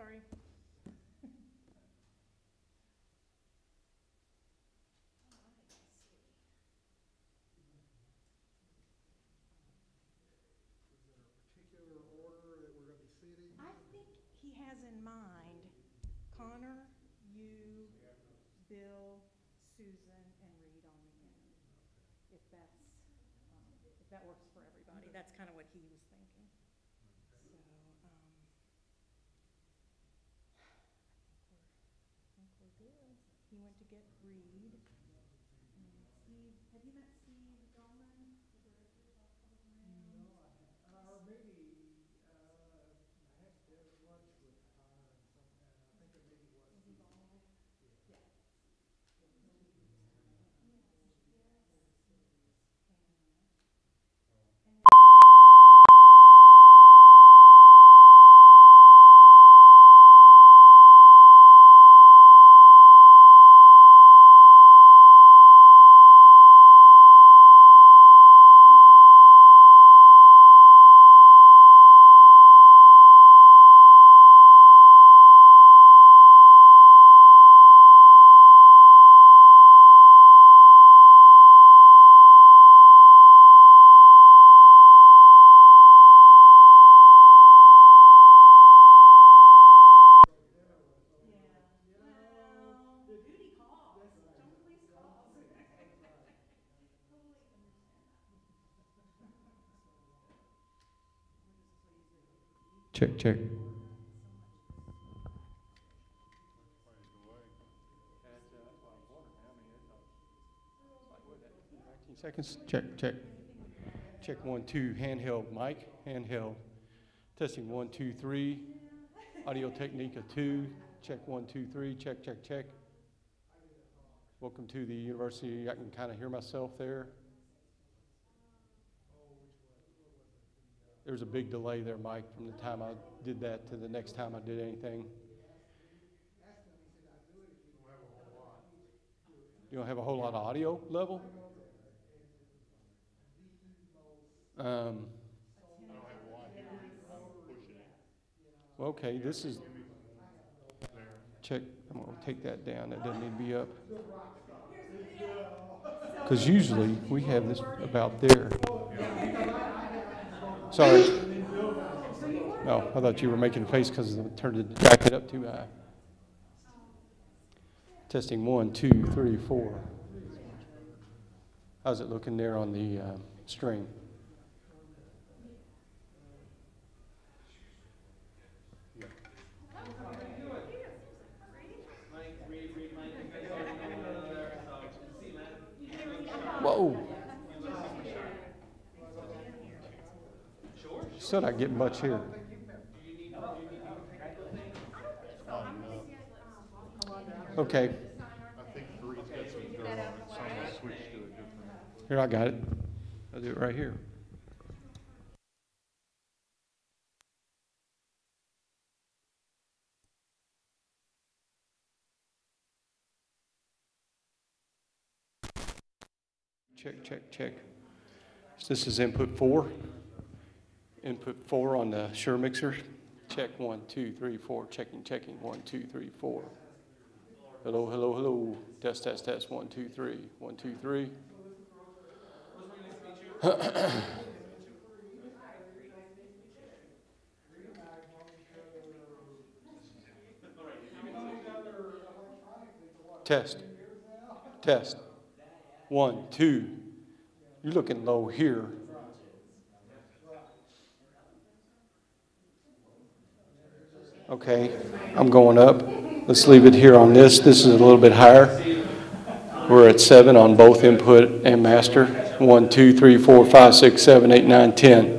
Sorry. Particular order that we're going to be sitting? I think he has in mind Connor, you, Bill, Susan, and Reed on the end. If that works for everybody. That's kind of what he was thinking. So, I think we're good. He went to get Reed. And Steve, have you met Steve Dolman, the director of Public Lands? No, or maybe I had to have lunch with Connor and something. I think it maybe was. Was he involved? Yeah. Check, check. 19 seconds. Check, check. Check 1, 2. Handheld mic. Handheld. Testing 1, 2, 3. Audio technique of 2. Check 1, 2, 3. Check, check, check. Welcome to the university. I can kind of hear myself there. There's a big delay there, Mike, from the time I did that to the next time I did anything. You don't have a whole lot of audio level? Well, okay, this is, check, I'm going to take that down. That doesn't need to be up. Because usually we have this about there. Sorry. No, I thought you were making a face because I turned the jacket up too high. Testing 1, 2, 3, 4. How's it looking there on the string? Whoa. Still not getting much here. Okay. I think Bree's got some dirt on it. Someone switched to a different. Here, I got it. I'll do it right here. Check, check, check. So this is input 4. Input 4 on the Shure mixer. Check 1, 2, 3, 4. Checking, checking. 1, 2, 3, 4. Hello, hello, hello. Test, test, test. 1, 2, 3. 1, 2, 3. Test. Test. 1, 2. You're looking low here. Okay, I'm going up. Let's leave it here on this. This is a little bit higher. We're at 7 on both input and master. 1, 2, 3, 4, 5, 6, 7, 8, 9, 10.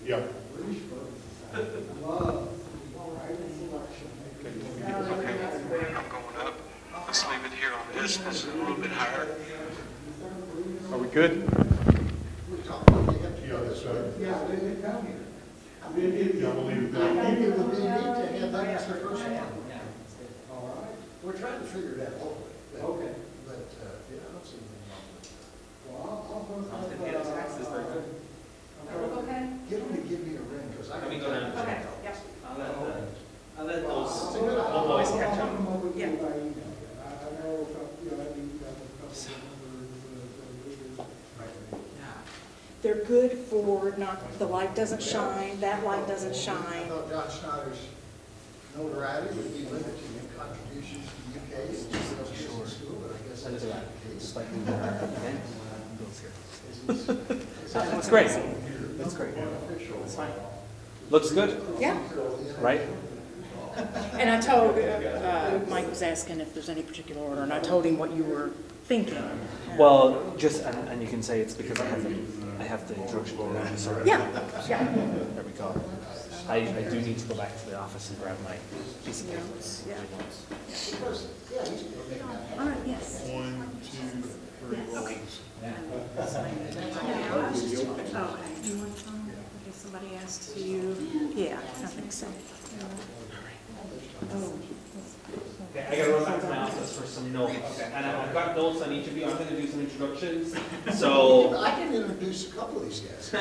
Yeah. I'm going up. Let's leave it here on this. This is a little bit higher. Are we good? Yeah, that's right. Yeah, they come here. Yeah, we'll leave it there. Maybe it would be neat to have that as the first one. All right. We're trying to figure it out. Okay. But, yeah, I don't see anything wrong with it. Well, I'll put taxes there. Okay? Get them to give me a ring, because I Let me can. go down. Okay, yep. I'll let those It's a good idea. old boys catch up. Yeah. They're good for not, the light doesn't shine, that light doesn't I shine. thought John Schneider's notoriety would be limited to contributions to UK and business school, but I guess that's not the case. Just like we were event, Bill's here. That's great. That's great. That's fine. Looks good, Yeah. right? And I told, Mike was asking if there's any particular order, and I told him what you were thinking. Well, just, and you can say it's because I have the instruction to that, so. Yeah, yeah. There we go. I do need to go back to the office and grab my piece of paper. Notes, yeah. Because, yeah, he's gonna make that happen. All right, yes. 1, 2, 3 Okay. rolls. Okay, you want some? Okay, somebody asked you, yeah, I think so. Okay, I gotta run back to my office for some notes. And I've got notes on each of you. I'm gonna do some introductions. So. I can introduce a couple of these guys. Uh,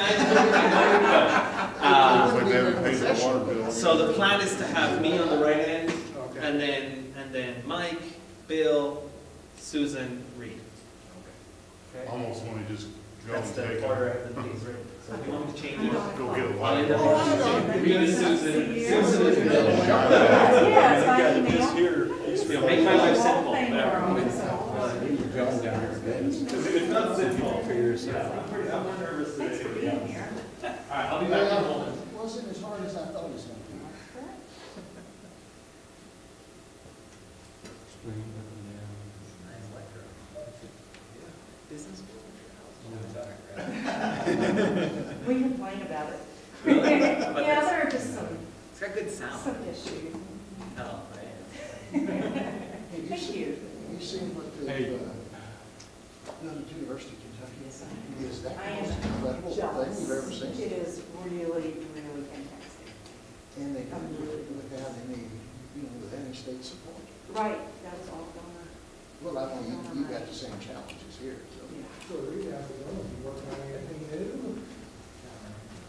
Like they haven't paid their water bill. So the plan is to have me on the right end, and then Mike, Bill, Susan, Reed. Okay. Almost want to just go That's and the take order it. of the piece, right? So if you want me to change it, Go get a I'll light. end up Reed is Susan, Susan is Bill. Yes, by email. You know, make my life simple. Thank you. Because if it's not simple, I'm more nervous today. Thanks for being here. All right, I'll be back in a moment. It wasn't as hard as I thought it was gonna be. We complain about it. Really? Yeah, there are just some It's got good sound. issues. Oh, Hey, Thank you. You seen what the, Hey. University of Kentucky is that I the am most incredible thing jealous. you've ever seen? It is really, really fantastic. And they can do it without any, with any state support. Right, that was all done. Well, I know you got the same challenges here, so. Yeah.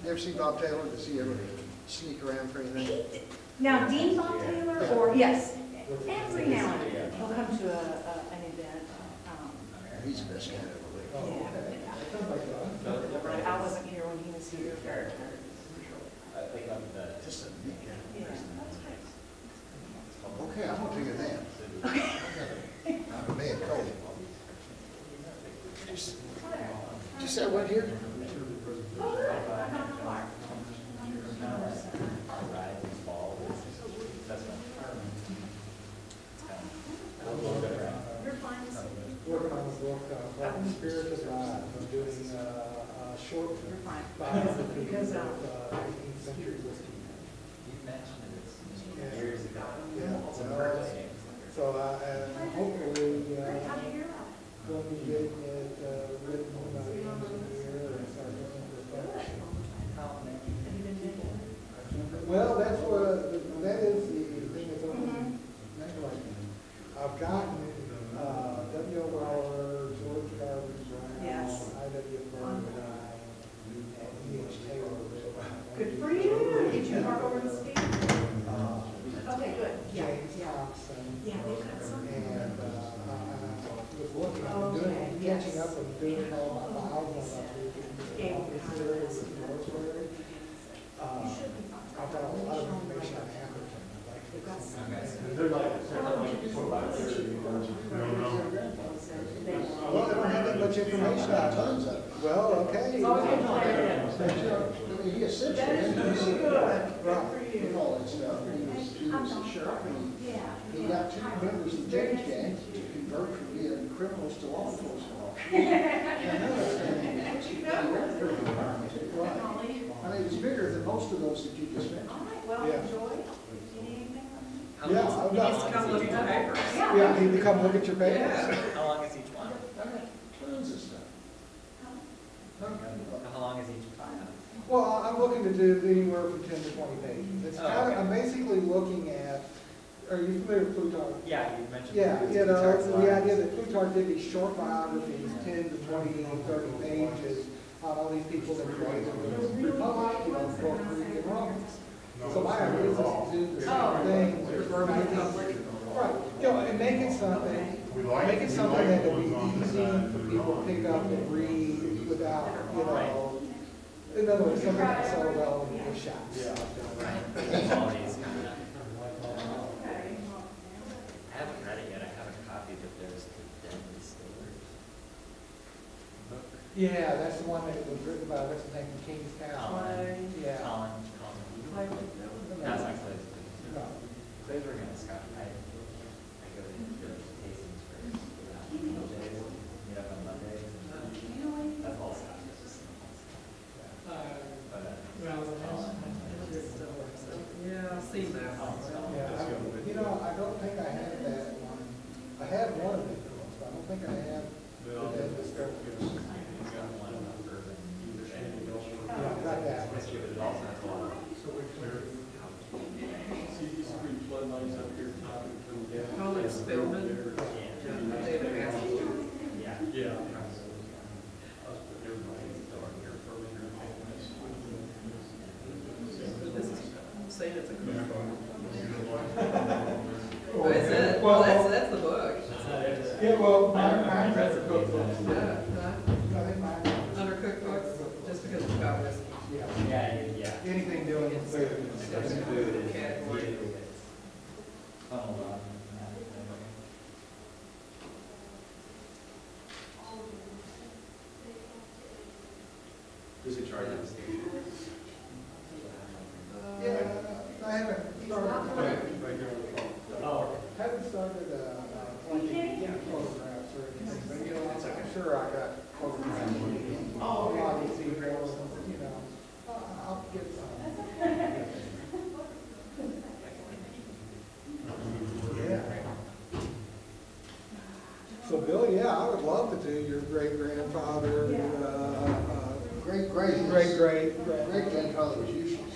You ever see Bob Taylor? Does he ever sneak around for anything? Now, Dean Bob Taylor, or, yes, every now and then, he'll come to an event. He's the best guy ever lived. Right, I wasn't here when he was here. Just a neat guy. Yeah, that's great. Okay, I'm gonna take a nap. I'm a man cold. Did you say what here? You're fine. Working on the book, Spirit of God, I'm doing a short You're fine. biography Because, of 18th century whiskey. Yeah, so hopefully, when we get it written by the end of the year and start looking for publishing. Well, that's what, that is the thing that's on my mind. I've gotten, W. O. Weller, George Garvey Brown, Yes. I.W. Bernstein, and E.H. Taylor. Good for you. Did you mark over the speed? Okay, good. Yeah, James yeah. Thompson. Yeah, they've got some. And, I was looking, I'm doing, Okay, catching yes. up and doing all my files on Gave the them series of Rosemary. I've got a lot of information on Hamilton. I'd like to get some. Well, I don't have that much information on it. Tons of it. Well, okay. It's always good to play it. I mean, he essentially. That is really good. Right. And all that stuff. He was a sheriff, and Yeah. he got 2 members of the James gang to convert from being criminals to law enforcement officers. I mean, it's bigger than most of those that you just mentioned. All right, well, Yeah. enjoy. Anything? Yeah, I've got, Yeah. yeah, I need to come look at your papers. How long is each one? Tons of stuff. How long is each file? Well, I'm looking to do anywhere from 10 to 20 pages. It's Oh, kind of, okay. I'm basically looking at, are you familiar with Plutarch? Yeah, you mentioned. Yeah, the idea that Plutarch did these short biographies, 10 to 20, 30 pages, all these people that create the Republic, you know, for Greek and Romans. So my idea is to do the same thing for Republic. Right, you know, and make it something that will be easy for people to pick up and read without, you know, in other words, something that's so well in the shops. I haven't read it yet, I have a copy, but there's the Deadly Stillers book. Yeah, that's the one that was written by, what's his name, from Kingstown. Yeah. Colin. That's not Clay's. No. Clay's working on Scott. I go to the tastings for days, meet up on Mondays. That's all Scott. That's just Yeah, I've seen that. Yeah, you know, I don't think I have that one. I have one of these books, but I don't think I have the Deadly Stillers. Yeah, got that. It also has a lot of Floodlights up here. Colin Spillman, David Askew. Yeah. This is, I'm saying it's a cookbook. Oh, is it? Well, that's the book. Yeah, well, mine read the cookbook. Yeah, I think mine. under cookbooks, just because it's about whiskey. Yeah. Anything dealing with food. Category. Who's in charge of the station? Yeah, I haven't started. Oh. Haven't started, playing photographs or anything, but you know, I'm sure I got photographs. Oh, obviously, you know, I'll get some. Yeah. So Bill, yeah, I would love to do your great-grandfather, great-grandfather Great-grandfather was useless.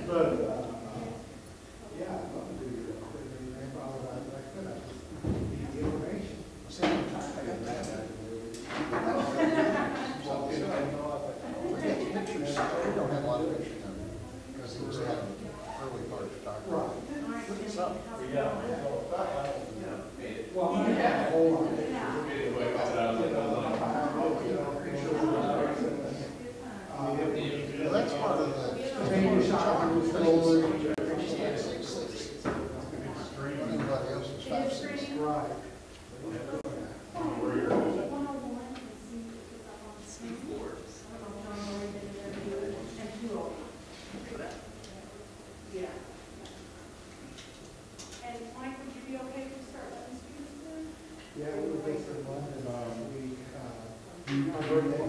But, yeah, I'd love to do your great-grandfather, like I said, I just need the information. Pictures, we don't have a lot of pictures of him, because he was having early part of photography. Right. Look this up. Well, I have a whole lot of pictures. Well, that's part of the. Change shot of the story. Anybody else was fascinated. Right. Yeah. And Mike, would you be okay to start letting students in? Yeah, we were based in London last week. My birthday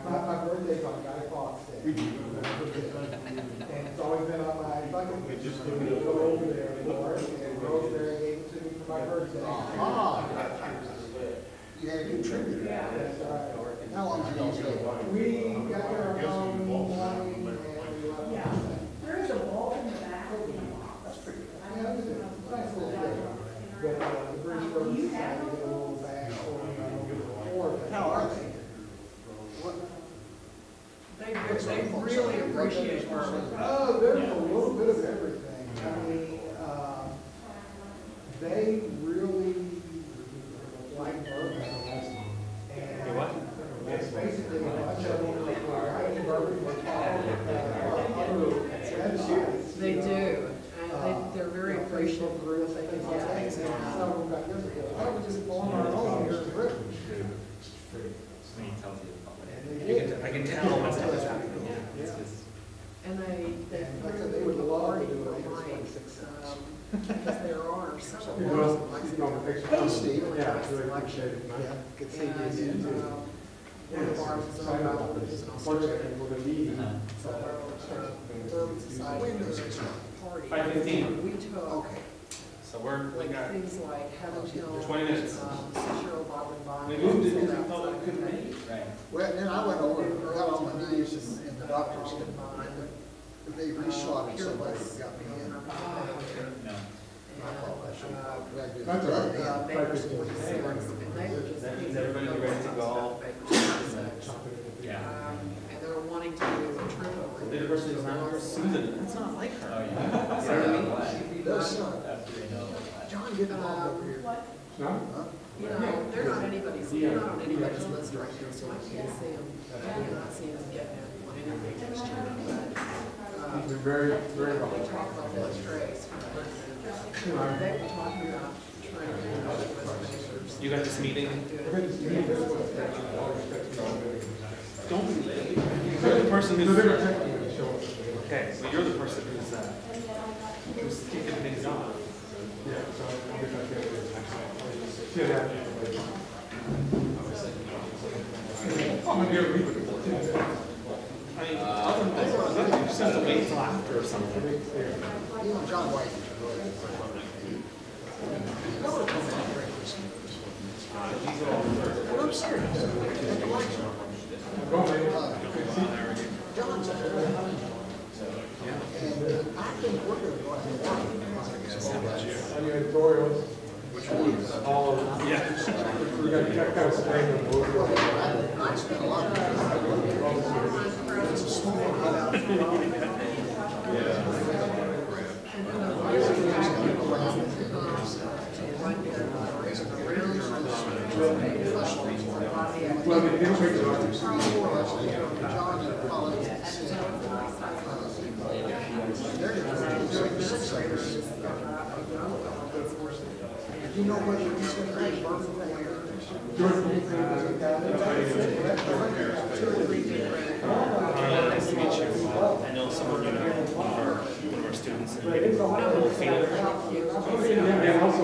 my birthday's on Guy Fawkes Day. And it's always been on my bucket list. Just to go over there for it, and Rosemary gave it to me for my birthday. Ah, you had a contributor. That's right. How long did you go? We got there around morning and we left. Yeah. There is a wall in the back. That's pretty good. Yeah, it was a nice little day. But the British Rose Society did a little bag for How are they? What? They really appreciate bourbon. Oh, there's a little bit of everything. I mean, they really like bourbon. And it's basically a bunch of them like bourbon with other websites. They do, and they're very appreciative of real things. Some of them got this, why don't we just form our own here in Britain? When he tells you about it. And they did. I can tell what's happening. It's just. And they And like I said, threw they would the love to party do for it. Mike, because there are several You bars know, in you know, the picture. Hey, Steve. Yeah, really appreciate it. Yeah, good to see you again, too. One of the bars is owned by London's in Australia. So the Bourbon Society did a party. 5:15. We took So we're, we got, things like Heaven Hill. 20 minutes. 6-year-old Bob and Bob. we moved it because we thought we couldn't make it. Right. Well, then I went over, got on my knees, and the doctors said, they reslotted somebody that got me in. No. That's all right. Baker's 46, and they were just. That means everybody's ready to go. Yeah. And they were wanting to do a trip over. The diversity is not Susan, that's not like her. Oh, You know what I mean? Those son, After you know. John, get the ball over here. You know, they're not anybody's, they're not on anybody's list right now, so I can't see them, I cannot see them getting it on anything next year, but, They're very, very we well. talked about those trays. They were talking about trying to do those. You got this meeting? Don't be late. You're the person who's, okay, so you're the person who's kicking things off. I mean, other than that, you just have to wait till after or something. You and John White. I would have come in here and listened. But I'm serious. At the election. John's a and I think we're going to go ahead and work on it. On your editorials. Which one? All of them. Yeah. You got to check out Spain. I spent a lot of time. It's a small Well, they didn't take it off. John and Colin. They're going to you know whether he's going to be birth Nice to meet you. I know someone, you know, one of our students, and maybe a little feeler. And also,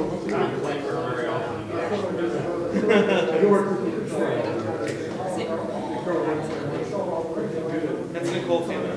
you work with That's Nicole Feeler.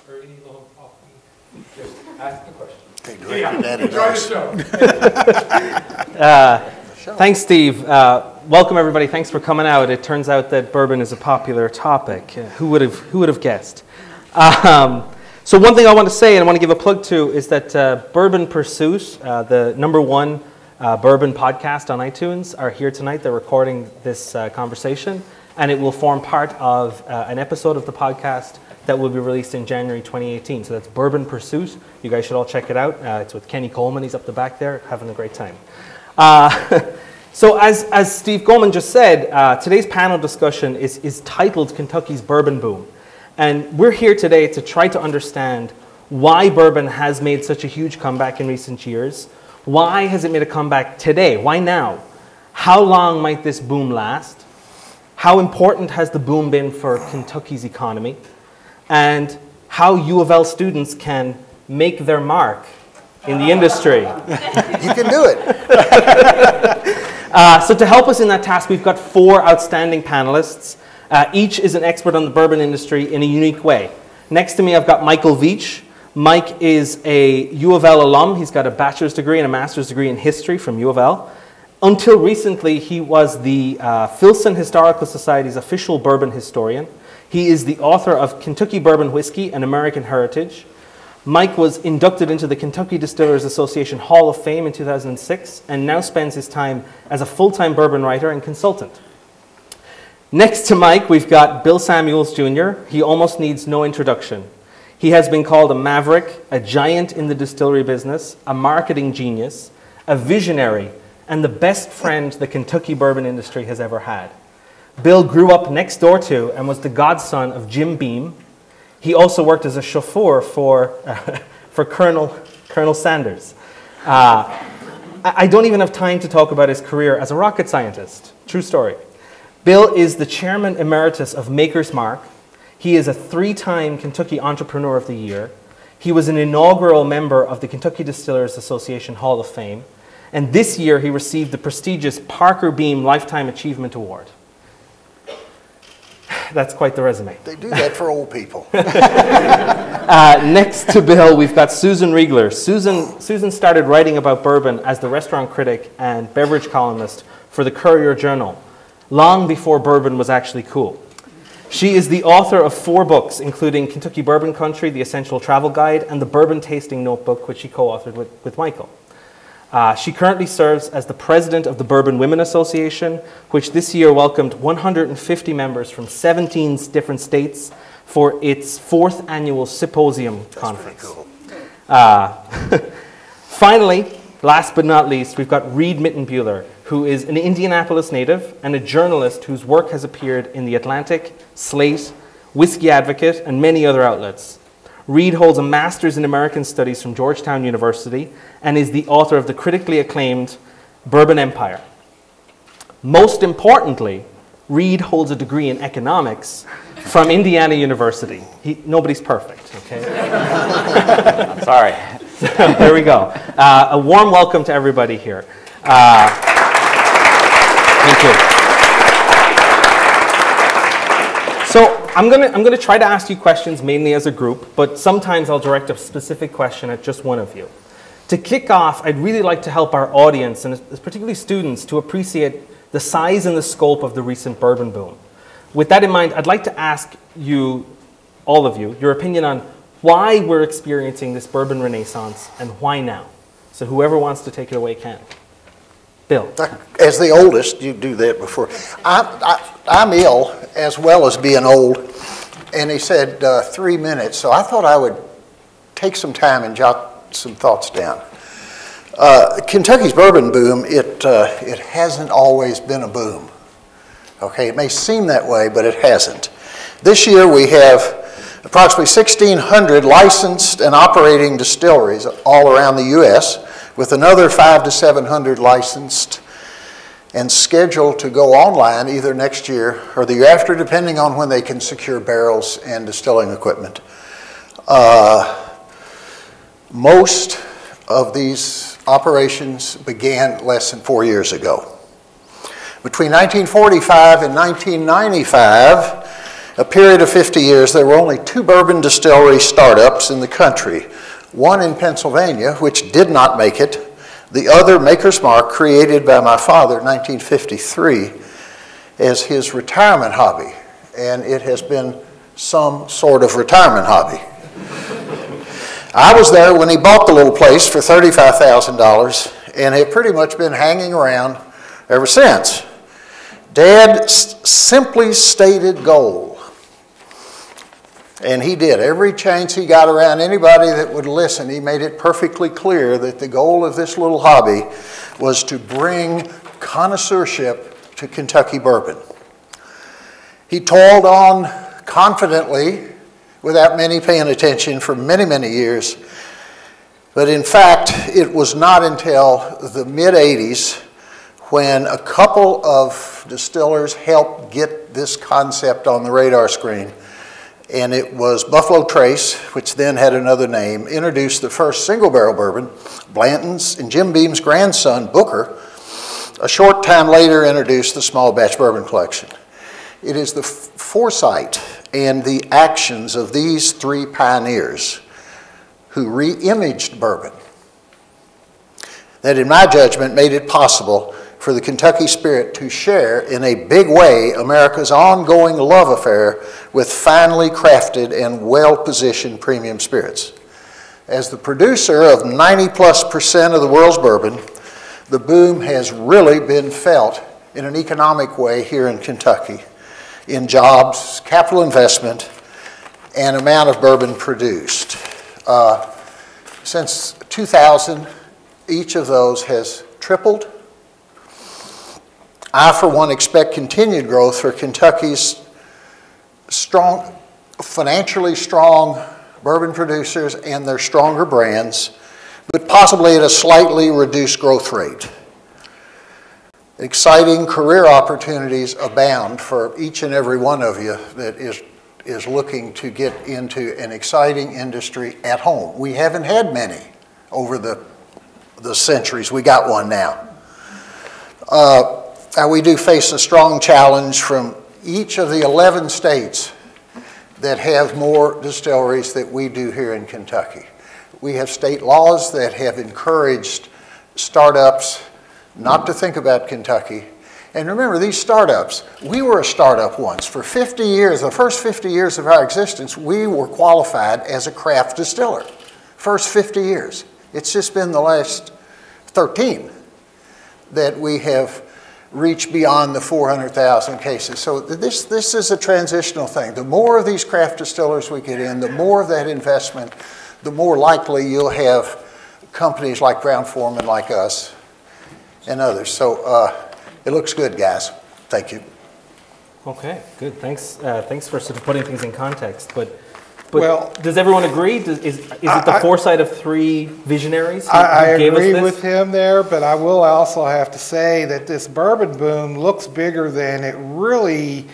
or any long coffee. Just ask the question. Hey, Director Daddy Enjoy knows. the show. Thanks, Steve. Welcome, everybody. Thanks for coming out. It turns out that bourbon is a popular topic. Who would have guessed? So one thing I want to say and I want to give a plug to is that Bourbon Pursuit, the #1 bourbon podcast on iTunes, are here tonight. They're recording this conversation, and it will form part of an episode of the podcast that will be released in January 2018. So that's Bourbon Pursuit. You guys should all check it out. It's with Kenny Coleman. He's up the back there having a great time. So as Steve Goldman just said, today's panel discussion is titled Kentucky's Bourbon Boom. And we're here today to try to understand why bourbon has made such a huge comeback in recent years. Why has it made a comeback today? Why now? How long might this boom last? How important has the boom been for Kentucky's economy? And how U of L students can make their mark in the industry. You can do it. So to help us in that task, we've got 4 outstanding panelists. Each is an expert on the bourbon industry in a unique way. Next to me, I've got Michael Veach. Mike is a U of L alum. He's got a bachelor's degree and a master's degree in history from U of L. Until recently, he was the Filson Historical Society's official bourbon historian. He is the author of Kentucky Bourbon Whiskey, An American Heritage. Mike was inducted into the Kentucky Distillers Association Hall of Fame in 2006 and now spends his time as a full-time bourbon writer and consultant. Next to Mike, we've got Bill Samuels Jr. He almost needs no introduction. He has been called a maverick, a giant in the distillery business, a marketing genius, a visionary, and the best friend the Kentucky bourbon industry has ever had. Bill grew up next door to and was the godson of Jim Beam. He also worked as a chauffeur for Colonel Sanders. I don't even have time to talk about his career as a rocket scientist. True story. Bill is the chairman emeritus of Maker's Mark. He is a 3-time Kentucky Entrepreneur of the Year. He was an inaugural member of the Kentucky Distillers Association Hall of Fame. And this year he received the prestigious Parker Beam Lifetime Achievement Award. That's quite the resume. They do that for old people. Next to Bill, we've got Susan Riegler. Susan started writing about bourbon as the restaurant critic and beverage columnist for the Courier Journal, long before bourbon was actually cool. She is the author of 4 books, including Kentucky Bourbon Country, The Essential Travel Guide, and the Bourbon Tasting Notebook, which she co-authored with Michael. She currently serves as the president of the Bourbon Women Association, which this year welcomed 150 members from 17 different states for its 4th annual symposium conference. Cool. Finally, last but not least, we've got Reed Mittenbuehler, who is an Indianapolis native and a journalist whose work has appeared in The Atlantic, Slate, Whiskey Advocate, and many other outlets. Reed holds a master's in American Studies from Georgetown University and is the author of the critically acclaimed Bourbon Empire. Most importantly, Reed holds a degree in economics from Indiana University. Nobody's perfect, okay? I'm sorry. So, there we go. A warm welcome to everybody here. Thank you. So I'm gonna try to ask you questions mainly as a group, but sometimes I'll direct a specific question at just one of you. To kick off, I'd really like to help our audience, and particularly students, to appreciate the size and the scope of the recent bourbon boom. With that in mind, I'd like to ask you, all of you, your opinion on why we're experiencing this bourbon renaissance and why now. So whoever wants to take it away can. Bill. As the oldest, you do that before. I'm ill as well as being old, and he said 3 minutes, so I thought I would take some time and jot some thoughts down. Kentucky's bourbon boom, it hasn't always been a boom. Okay, it may seem that way, but it hasn't. This year we have approximately 1,600 licensed and operating distilleries all around the U.S., with another 500 to 700 licensed and scheduled to go online either next year or the year after, depending on when they can secure barrels and distilling equipment. Most of these operations began less than 4 years ago. Between 1945 and 1995, a period of 50 years, there were only 2 bourbon distillery startups in the country. One in Pennsylvania, which did not make it. The other, Maker's Mark, created by my father in 1953 as his retirement hobby. And it has been some sort of retirement hobby. I was there when he bought the little place for $35,000 and have pretty much been hanging around ever since. Dad's simply stated goal, and he did every chance he got around anybody that would listen, he made it perfectly clear that the goal of this little hobby was to bring connoisseurship to Kentucky bourbon. He toiled on confidently without many paying attention for many, many years. But in fact, it was not until the mid-'80s when a couple of distillers helped get this concept on the radar screen. And it was Buffalo Trace, which then had another name, introduced the first single barrel bourbon. Blanton's and Jim Beam's grandson, Booker, a short time later introduced the small batch bourbon collection. It is the foresight and the actions of these 3 pioneers who re-imaged bourbon that, in my judgment, made it possible for the Kentucky Spirit to share in a big way America's ongoing love affair with finely crafted and well-positioned premium spirits. As the producer of 90+% of the world's bourbon, the boom has really been felt in an economic way here in Kentucky, in jobs, capital investment, and amount of bourbon produced. Since 2000, each of those has tripled. I, for one, expect continued growth for Kentucky's financially strong bourbon producers and their stronger brands, but possibly at a slightly reduced growth rate. Exciting career opportunities abound for each and every one of you that is looking to get into an exciting industry at home. We haven't had many over the centuries. We got one now. We do face a strong challenge from each of the 11 states that have more distilleries than we do here in Kentucky. We have state laws that have encouraged startups not to think about Kentucky. And remember, these startups, we were a startup once. For 50 years, the first 50 years of our existence, we were qualified as a craft distiller. First 50 years. It's just been the last 13 that we have reached beyond the 400,000 cases. So this is a transitional thing. The more of these craft distillers we get in, the more of that investment, the more likely you'll have companies like Brown-Forman, like us, and others. So it looks good, guys. Thank you. Okay, good. Thanks. Thanks for sort of putting things in context. But well, does everyone agree? Is it the foresight of 3 visionaries who gave us this? I agree with him there, but I will also have to say that this bourbon boom looks bigger than it really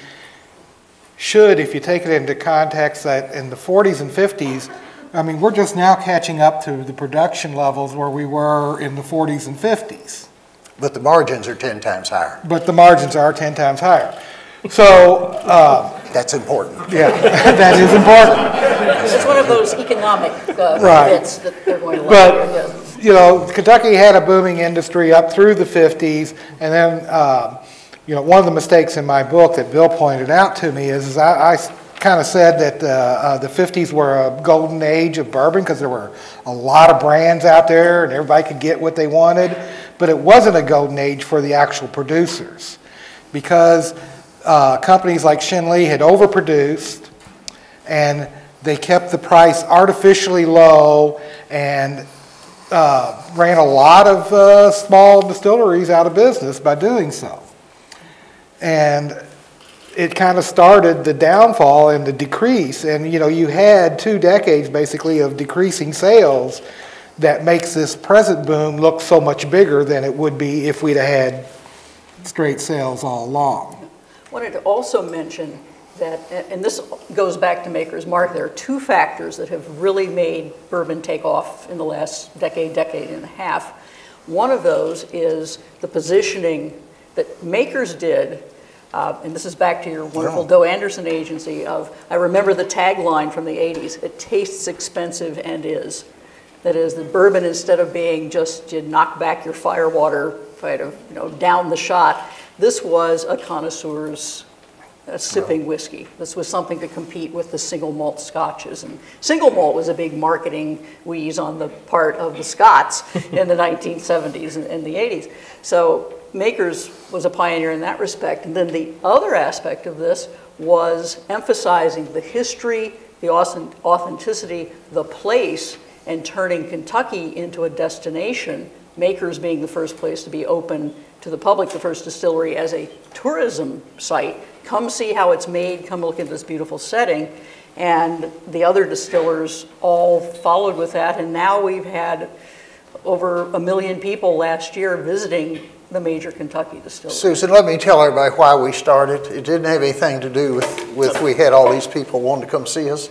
should if you take it into context that in the 40s and 50s, I mean, we're just now catching up to the production levels where we were in the 40s and 50s. But the margins are 10 times higher. But the margins are 10 times higher. So that's important. Yeah, that is important. It's one of those economic right. bits that they're going to like. But, you know, Kentucky had a booming industry up through the 50s, and then, you know, one of the mistakes in my book that Bill pointed out to me is I kind of said that the 50s were a golden age of bourbon because there were a lot of brands out there and everybody could get what they wanted, but it wasn't a golden age for the actual producers because companies like Shinley had overproduced and they kept the price artificially low and ran a lot of small distilleries out of business by doing so. And it kind of started the downfall and the decrease. And, you know, you had 2 decades basically of decreasing sales that makes this present boom look so much bigger than it would be if we'd have had straight sales all along. I wanted to also mention that, and this goes back to Maker's Mark, there are 2 factors that have really made bourbon take off in the last decade and a half. One of those is the positioning that Makers did And this is back to your wonderful Doe Anderson agency of, I remember the tagline from the 80s, it tastes expensive and is. That is, the bourbon, instead of being just you knock back your firewater, kind of, down the shot, this was a connoisseur's sipping whiskey. This was something to compete with the single malt scotches. And single malt was a big marketing wheeze on the part of the Scots in the 1970s and the 80s. So Makers was a pioneer in that respect. And then the other aspect of this was emphasizing the history, the authenticity, the place, and turning Kentucky into a destination, Makers being the first place to be open to the public, the first distillery as a tourism site. Come see how it's made, come look at this beautiful setting. And the other distillers all followed with that, and now we've had over 1 million people last year visiting the major Kentucky distilleries. Susan, let me tell everybody why we started. It didn't have anything to do with we had all these people wanting to come see us.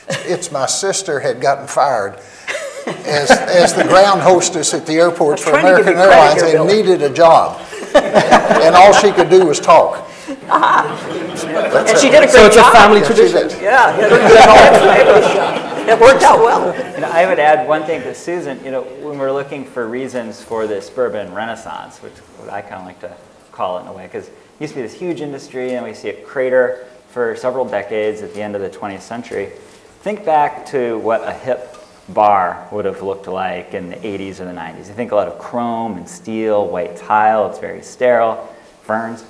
It's my sister had gotten fired as the ground hostess at the airport for American Airlines and needed a job. And all she could do was talk. And she did a great job. So it's a family tradition. Yeah, it worked out well. I would add one thing to Susan. When we're looking for reasons for this bourbon renaissance, which I kind of like to call it in a way, because it used to be this huge industry and we see it crater for several decades at the end of the 20th century. Think back to what a hip bar would have looked like in the 80s or the 90s. You think a lot of chrome and steel, white tile, it's very sterile, ferns.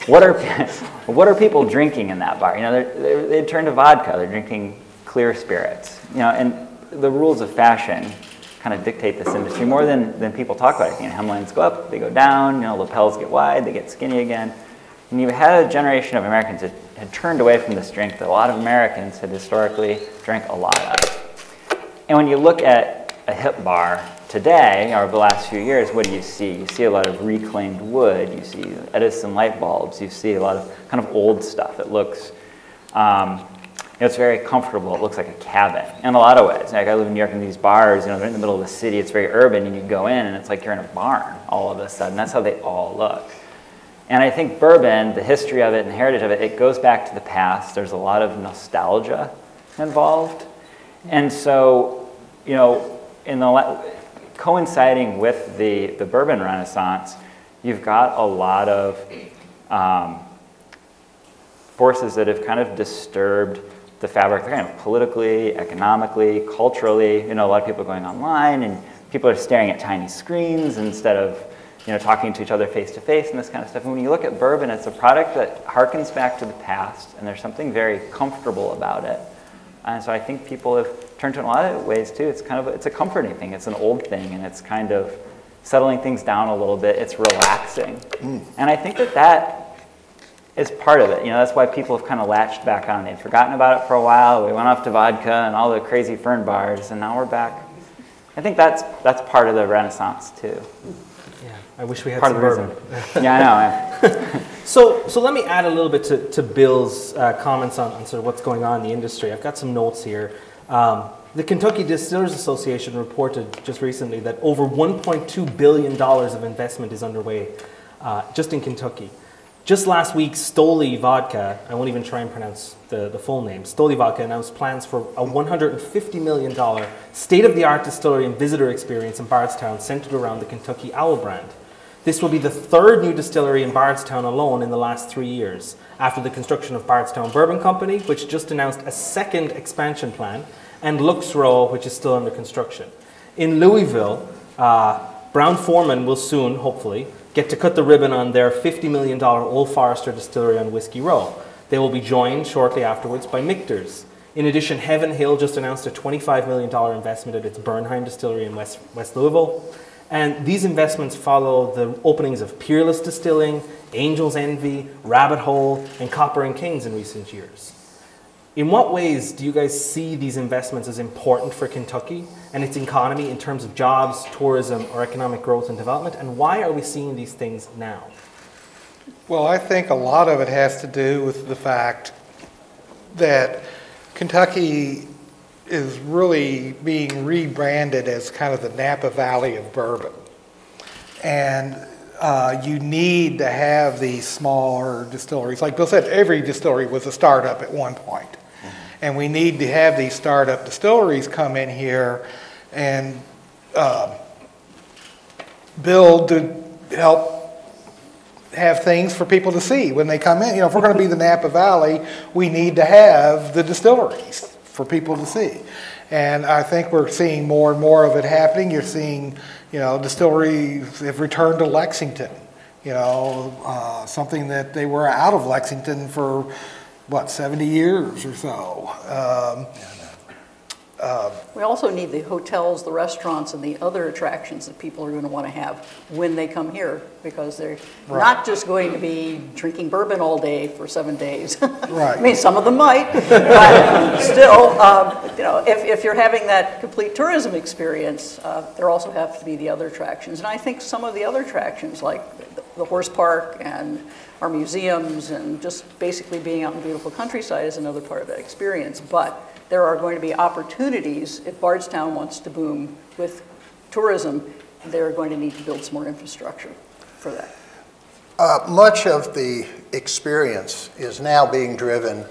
What are people drinking in that bar? They turn to vodka, they're drinking clear spirits. And the rules of fashion kind of dictate this industry more than people talk about it. Hemlines go up, they go down, lapels get wide, they get skinny again. And you had a generation of Americans that had turned away from this drink that a lot of Americans had historically drank a lot of. And when you look at a hip bar today, or the last few years, what do you see? You see a lot of reclaimed wood, you see Edison light bulbs, you see a lot of kind of old stuff. It looks, it's very comfortable. It looks like a cabin in a lot of ways. Like I live in New York, and these bars, they're in the middle of the city. It's very urban, and you go in, and it's like you're in a barn all of a sudden. That's how they all look. And I think bourbon, the history of it and the heritage of it, it goes back to the past. There's a lot of nostalgia involved. And so, coinciding with the bourbon renaissance, you've got a lot of forces that have kind of disturbed the fabric, kind of politically, economically, culturally. A lot of people are going online, and people are staring at tiny screens instead of talking to each other face to face and this kind of stuff. And when you look at bourbon, it's a product that harkens back to the past, and there's something very comfortable about it. And so I think people have turned to it in a lot of ways too. It's a comforting thing. It's an old thing, and it's kind of settling things down a little bit. It's relaxing. And I think that is part of it. That's why people have kind of latched back on. They'd forgotten about it for a while. We went off to vodka and all the crazy fern bars, and now we're back. I think that's part of the renaissance too. Yeah, I wish we had part some of the bourbon. Yeah, I know. So let me add a little bit to Bill's comments on sort of what's going on in the industry. I've got some notes here. The Kentucky Distillers Association reported just recently that over $1.2 billion of investment is underway just in Kentucky. Just last week, Stoli Vodka, I won't even try and pronounce the full name, Stoli Vodka announced plans for a $150 million state-of-the-art distillery and visitor experience in Bardstown centered around the Kentucky Owl brand. This will be the third new distillery in Bardstown alone in the last 3 years, after the construction of Bardstown Bourbon Company, which just announced a second expansion plan, and Lux Row, which is still under construction. In Louisville, Brown-Forman will soon, hopefully, get to cut the ribbon on their $50 million Old Forester distillery on Whiskey Row. They will be joined shortly afterwards by Michter's. In addition, Heaven Hill just announced a $25 million investment at its Bernheim distillery in West Louisville. And these investments follow the openings of Peerless Distilling, Angel's Envy, Rabbit Hole, and Copper and Kings in recent years. In what ways do you guys see these investments as important for Kentucky and its economy in terms of jobs, tourism, or economic growth and development? And why are we seeing these things now? Well, I think a lot of it has to do with the fact that Kentucky is really being rebranded as kind of the Napa Valley of bourbon. And you need to have these smaller distilleries. Like Bill said, every distillery was a startup at one point. And we need to have these startup distilleries come in here and build to help have things for people to see when they come in. You know, if we're going to be the Napa Valley, we need to have the distilleries for people to see. And I think we're seeing more and more of it happening. You're seeing, you know, distilleries have returned to Lexington. You know, something that they were out of Lexington for, what, 70 years or so. We also need the hotels, the restaurants, and the other attractions that people are going to want to have when they come here, because they're not just going to be drinking bourbon all day for 7 days. Right. I mean, some of them might, but still, you know, if you're having that complete tourism experience, there also have to be the other attractions. And I think some of the other attractions, like the horse park and our museums and just basically being out in the beautiful countryside, is another part of that experience. But there are going to be opportunities if Bardstown wants to boom with tourism. They're going to need to build some more infrastructure for that. Much of the experience is now being driven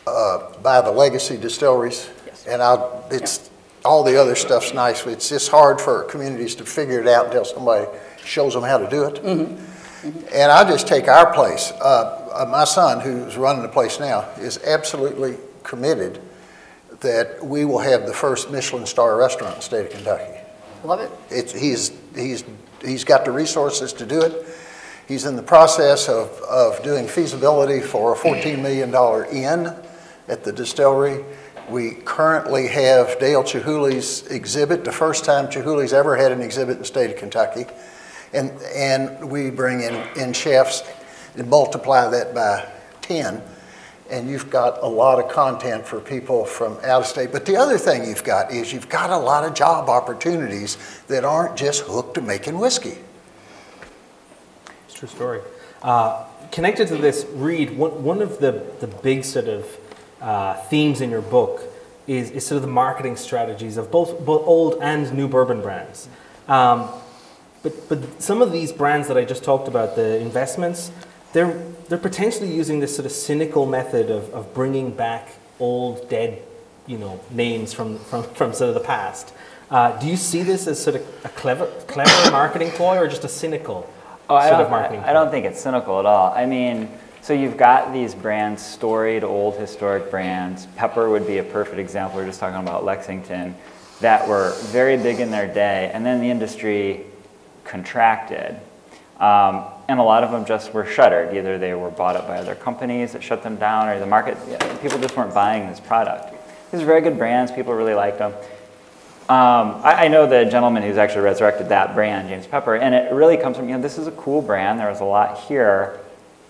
by the legacy distilleries. Yes. And all the other stuff's nice, but it's just hard for communities to figure it out until somebody shows them how to do it. And I'll just take our place. My son, who's running the place now, is absolutely committed that we will have the first Michelin star restaurant in the state of Kentucky. Love it. He's got the resources to do it. He's in the process of doing feasibility for a $14 million inn at the distillery. We currently have Dale Chihuly's exhibit, the first time Chihuly's ever had an exhibit in the state of Kentucky. And we bring in chefs and multiply that by 10. And you've got a lot of content for people from out of state. But the other thing you've got is you've got a lot of job opportunities that aren't just hooked to making whiskey. It's a true story. Connected to this, Reed, one of the big sort of themes in your book is sort of the marketing strategies of both old and new bourbon brands. But some of these brands that I just talked about, the investments, they're potentially using this sort of cynical method of bringing back old, dead, you know, names from sort of the past. Do you see this as sort of a clever marketing ploy, or just a cynical sort of marketing ploy? I don't think it's cynical at all. I mean, so you've got these brands, storied, old, historic brands. Pepper would be a perfect example. We were just talking about Lexington, that were very big in their day, and then the industry contracted. And a lot of them just were shuttered. Either they were bought up by other companies that shut them down, or the market, people just weren't buying this product. These are very good brands. People really liked them. I know the gentleman who's actually resurrected that brand, James Pepper, and it really comes from, you know, this is a cool brand. There was a lot here.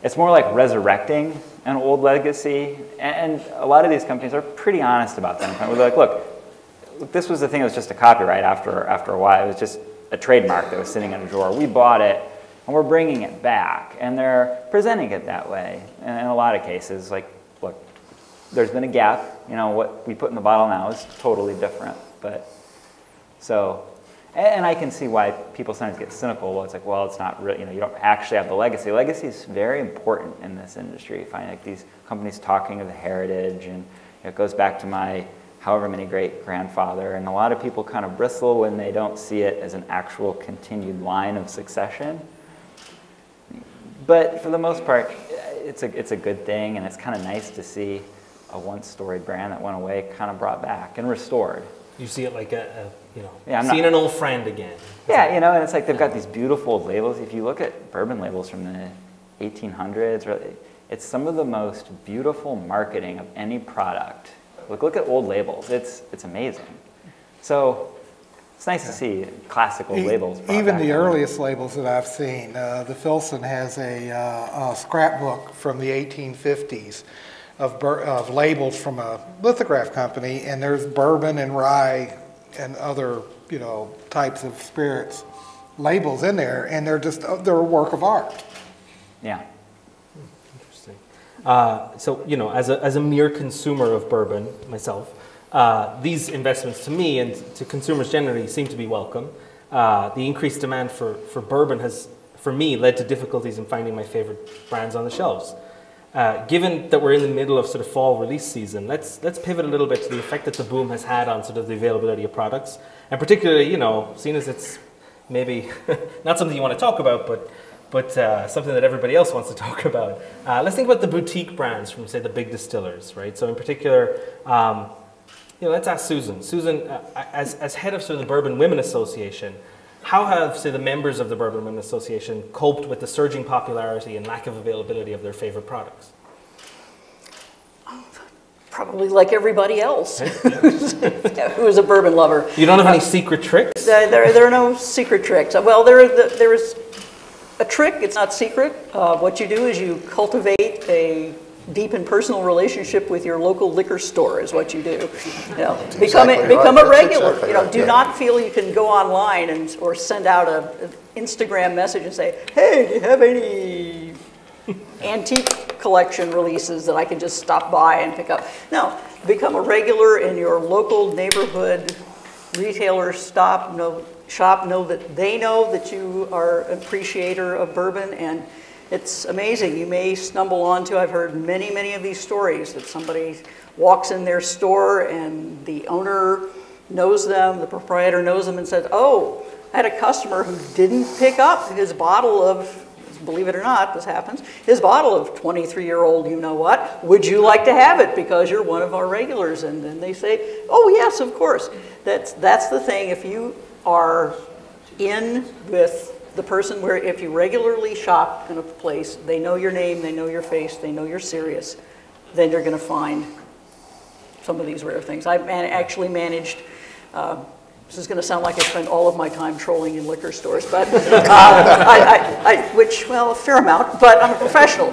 It's more like resurrecting an old legacy. And a lot of these companies are pretty honest about that. We're like, look, this was the thing that was just a copyright after a while. It was just a trademark that was sitting in a drawer. We bought it, and we're bringing it back, and they're presenting it that way. And in a lot of cases, like, look, there's been a gap. You know, what we put in the bottle now is totally different. But so, and I can see why people sometimes get cynical. Well, it's like, well, it's not really, you know, you don't actually have the legacy. Legacy is very important in this industry. You find like these companies talking of the heritage, and it goes back to my however many great-grandfather, and a lot of people kind of bristle when they don't see it as an actual continued line of succession. But for the most part, it's a good thing, and it's kind of nice to see a once storied brand that went away kind of brought back and restored. You see it like seeing an old friend again. Yeah, you know, and it's like they've got these beautiful labels. If you look at bourbon labels from the 1800s, it's some of the most beautiful marketing of any product. Look at old labels. It's amazing. So it's nice to see classical labels. Even the earliest labels that I've seen, the Filson has a scrapbook from the 1850s of labels from a lithograph company, and there's bourbon and rye and other, you know, types of spirits labels in there, and they're a work of art. Yeah. Interesting. So, you know, as a mere consumer of bourbon myself, these investments to me and to consumers generally seem to be welcome. The increased demand for bourbon has for me, led to difficulties in finding my favorite brands on the shelves. Given that we're in the middle of sort of fall release season, let's pivot a little bit to the effect that the boom has had on sort of the availability of products, and particularly, you know, seeing as it's maybe not something you want to talk about, but something that everybody else wants to talk about. Let's think about the boutique brands from, say, the big distillers, right? So in particular, you know, let's ask Susan. Susan, as head of sort of the Bourbon Women Association, how have, say, the members of the Bourbon Women Association coped with the surging popularity and lack of availability of their favorite products? Probably like everybody else who is a bourbon lover. You don't have any secret tricks? There are no secret tricks. Well, there is a trick. It's not secret. What you do is you cultivate a deep and personal relationship with your local liquor store is what you do. You know, become a regular. Exactly you know, right, do yeah. not feel you can go online or send out an Instagram message and say, "Hey, do you have any antique collection releases that I can just stop by and pick up?" No, become a regular in your local neighborhood retailer shop. Know that they know that you are an appreciator of bourbon, and it's amazing. You may stumble onto, I've heard many, many of these stories, that somebody walks in their store and the owner knows them, the proprietor knows them, and says, "Oh, I had a customer who didn't pick up his bottle of," believe it or not, this happens, "his bottle of 23-year-old you-know-what. Would you like to have it because you're one of our regulars?" And then they say, "Oh, yes, of course." That's the thing. If you are in with the person where, if you regularly shop in a place, they know your name, they know your face, they know you're serious, then you're going to find some of these rare things. I actually managed, this is going to sound like I spend all of my time trolling in liquor stores, but which, well, a fair amount, but I'm a professional.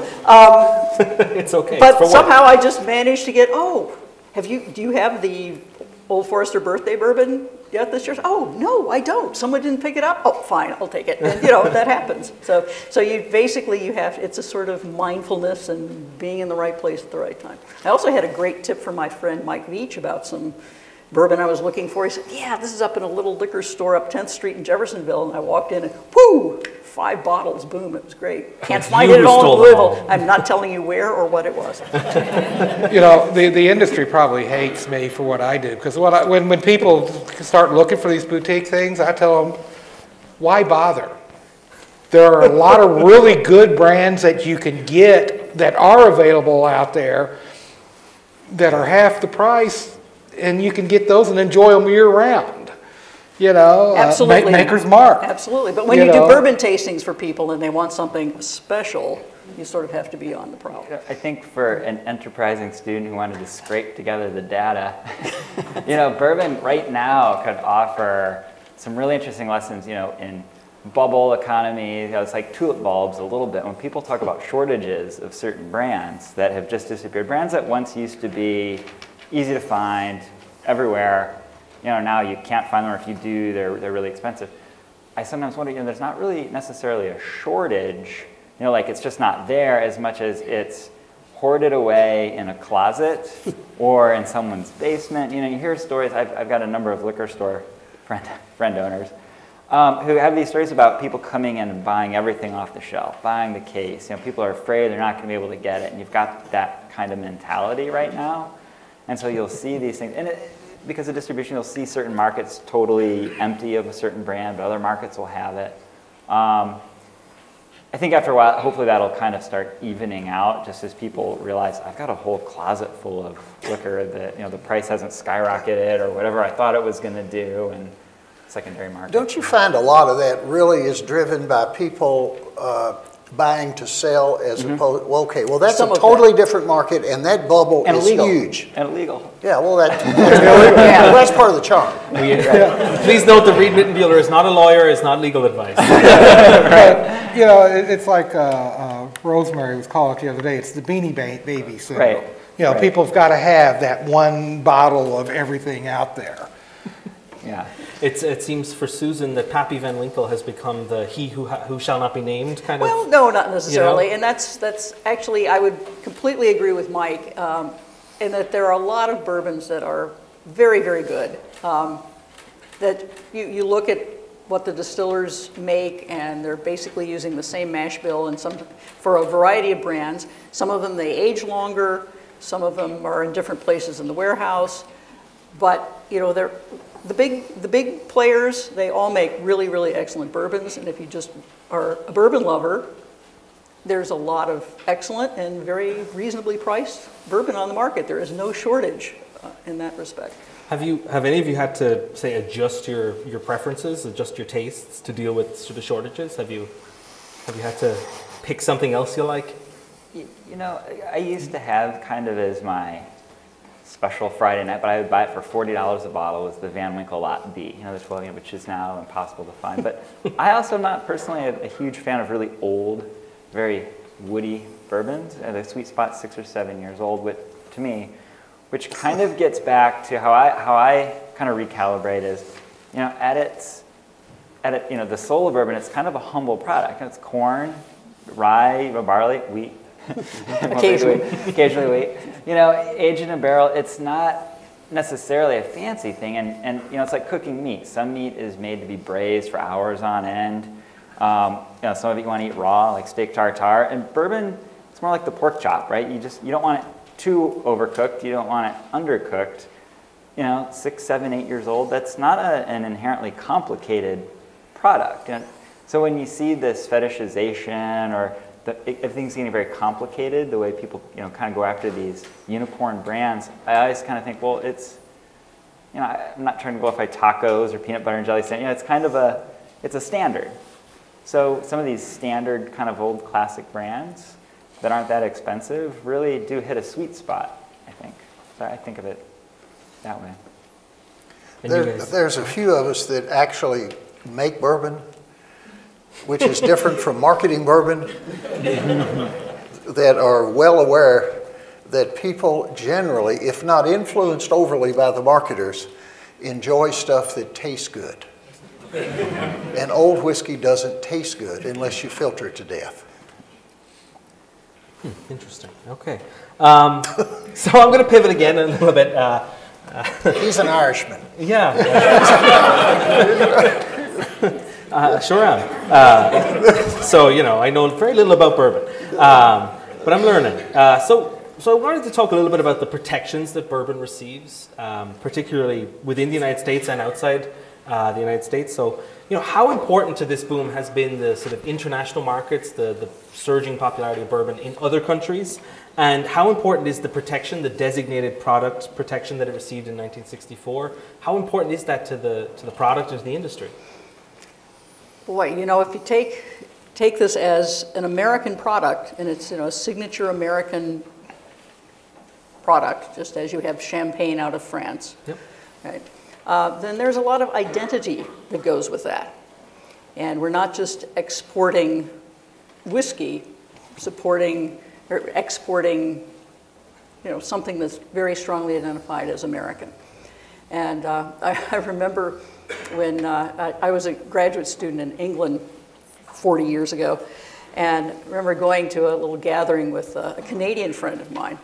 It's okay. But somehow I just managed to get, "Oh, do you have the Old Forester birthday bourbon yet this year?" "Oh, no, I don't. Someone didn't pick it up." "Oh, fine, I'll take it." And, you know, that happens. So you basically, it's a sort of mindfulness and being in the right place at the right time. I also had a great tip from my friend Mike Veach about some bourbon I was looking for. He said, "Yeah, this is up in a little liquor store up 10th Street in Jeffersonville." And I walked in and, whoo, 5 bottles, boom, it was great. Can't find it at all in Louisville. I'm not telling you where or what it was. You know, the industry probably hates me for what I do, because when people start looking for these boutique things, I tell them, why bother? There are a lot of really good brands that you can get that are available out there that are half the price, and you can get those and enjoy them year round. You know, Absolutely. Maker's Mark. Absolutely. But when you do bourbon tastings for people and they want something special, you sort of have to be on the prowl. I think for an enterprising student who wanted to scrape together the data, you know, bourbon right now could offer some really interesting lessons, you know, in bubble economy. You know, it's like tulip bulbs a little bit. When people talk about shortages of certain brands that have just disappeared, brands that once used to be easy to find everywhere, you know, now you can't find them, or if you do, they're really expensive. I sometimes wonder, you know, there's not really necessarily a shortage, you know, like it's just not there as much as it's hoarded away in a closet or in someone's basement. You know, you hear stories, I've got a number of liquor store friend owners who have these stories about people coming in and buying everything off the shelf, buying the case. You know, people are afraid they're not going to be able to get it, and you've got that kind of mentality right now. And so you'll see these things, and because of distribution, you'll see certain markets totally empty of a certain brand, but other markets will have it. I think after a while, hopefully that'll kind of start evening out, just as people realize, I've got a whole closet full of liquor that, you know, the price hasn't skyrocketed or whatever I thought it was going to do, and secondary market. Don't you find a lot of that really is driven by people buying to sell as opposed, well, okay, well, that's a totally different market, and that bubble is huge. And illegal. Yeah, well, that's well, that's part of the charm. Please note that Reed Mittenbuehler is not a lawyer, it's not legal advice. But, you know, it's like Rosemary was calling it the other day, it's the Beanie Baby syndrome. Right. You know, people have got to have that one bottle of everything out there. Yeah. It seems for Susan that Pappy Van Winkle has become the he who shall not be named kind of. Well, no, not necessarily. You know? And that's actually, I would completely agree with Mike in that there are a lot of bourbons that are very, very good. That you look at what the distillers make, and they're basically using the same mash bill and for a variety of brands. Some of them, they age longer. Some of them are in different places in the warehouse. But, you know, the big players, they all make really, really excellent bourbons. And if you just are a bourbon lover, there's a lot of excellent and very reasonably priced bourbon on the market. There is no shortage in that respect. Have any of you had to, say, adjust your preferences, adjust your tastes to deal with sort of shortages? Have you had to pick something else you like? You know, I used to have kind of as my special Friday night, but I would buy it for $40 a bottle, was the Van Winkle Lot B, you know, the 12, which is now impossible to find. But I also am not personally a huge fan of really old, very woody bourbons. The sweet spot 6 or 7 years old, to me, which kind of gets back to how I kind of recalibrate is, you know, you know, the soul of bourbon, it's kind of a humble product. It's corn, rye, barley, wheat. Occasionally wheat. You know, aged in a barrel, it's not necessarily a fancy thing. And you know, it's like cooking meat. Some meat is made to be braised for hours on end. You know, some of it you want to eat raw, like steak tartare. And bourbon, it's more like the pork chop, right? You don't want it too overcooked. You don't want it undercooked. You know, 6, 7, 8 years old, that's not an inherently complicated product. And so when you see this fetishization or everything's getting very complicated, the way people, you know, kind of go after these unicorn brands, I always kind of think, well, it's, you know, I'm not trying to glorify tacos or peanut butter and jelly sandwich. You know, it's kind of it's a standard. So some of these standard kind of old classic brands that aren't that expensive really do hit a sweet spot, I think. So I think of it that way. There's a few of us that actually make bourbon, which is different from marketing bourbon, that are well aware that people generally, if not influenced overly by the marketers, enjoy stuff that tastes good. And old whiskey doesn't taste good unless you filter it to death. Interesting. Okay. So I'm going to pivot again a little bit. He's an Irishman. Yeah. Sure am. So, you know, I know very little about bourbon, but I'm learning. So I wanted to talk a little bit about the protections that bourbon receives, particularly within the United States and outside the United States. So, you know, how important to this boom has been the sort of international markets, the surging popularity of bourbon in other countries, and how important is the protection, the designated product protection that it received in 1964? How important is that to the product and to the industry? Boy, you know, if you take this as an American product, and it's, you know, a signature American product, just as you have champagne out of France, yep. Right? Then there's a lot of identity that goes with that. And we're not just exporting whiskey, exporting, you know, something that's very strongly identified as American. And I remember when I was a graduate student in England 40 years ago, and I remember going to a little gathering with a Canadian friend of mine,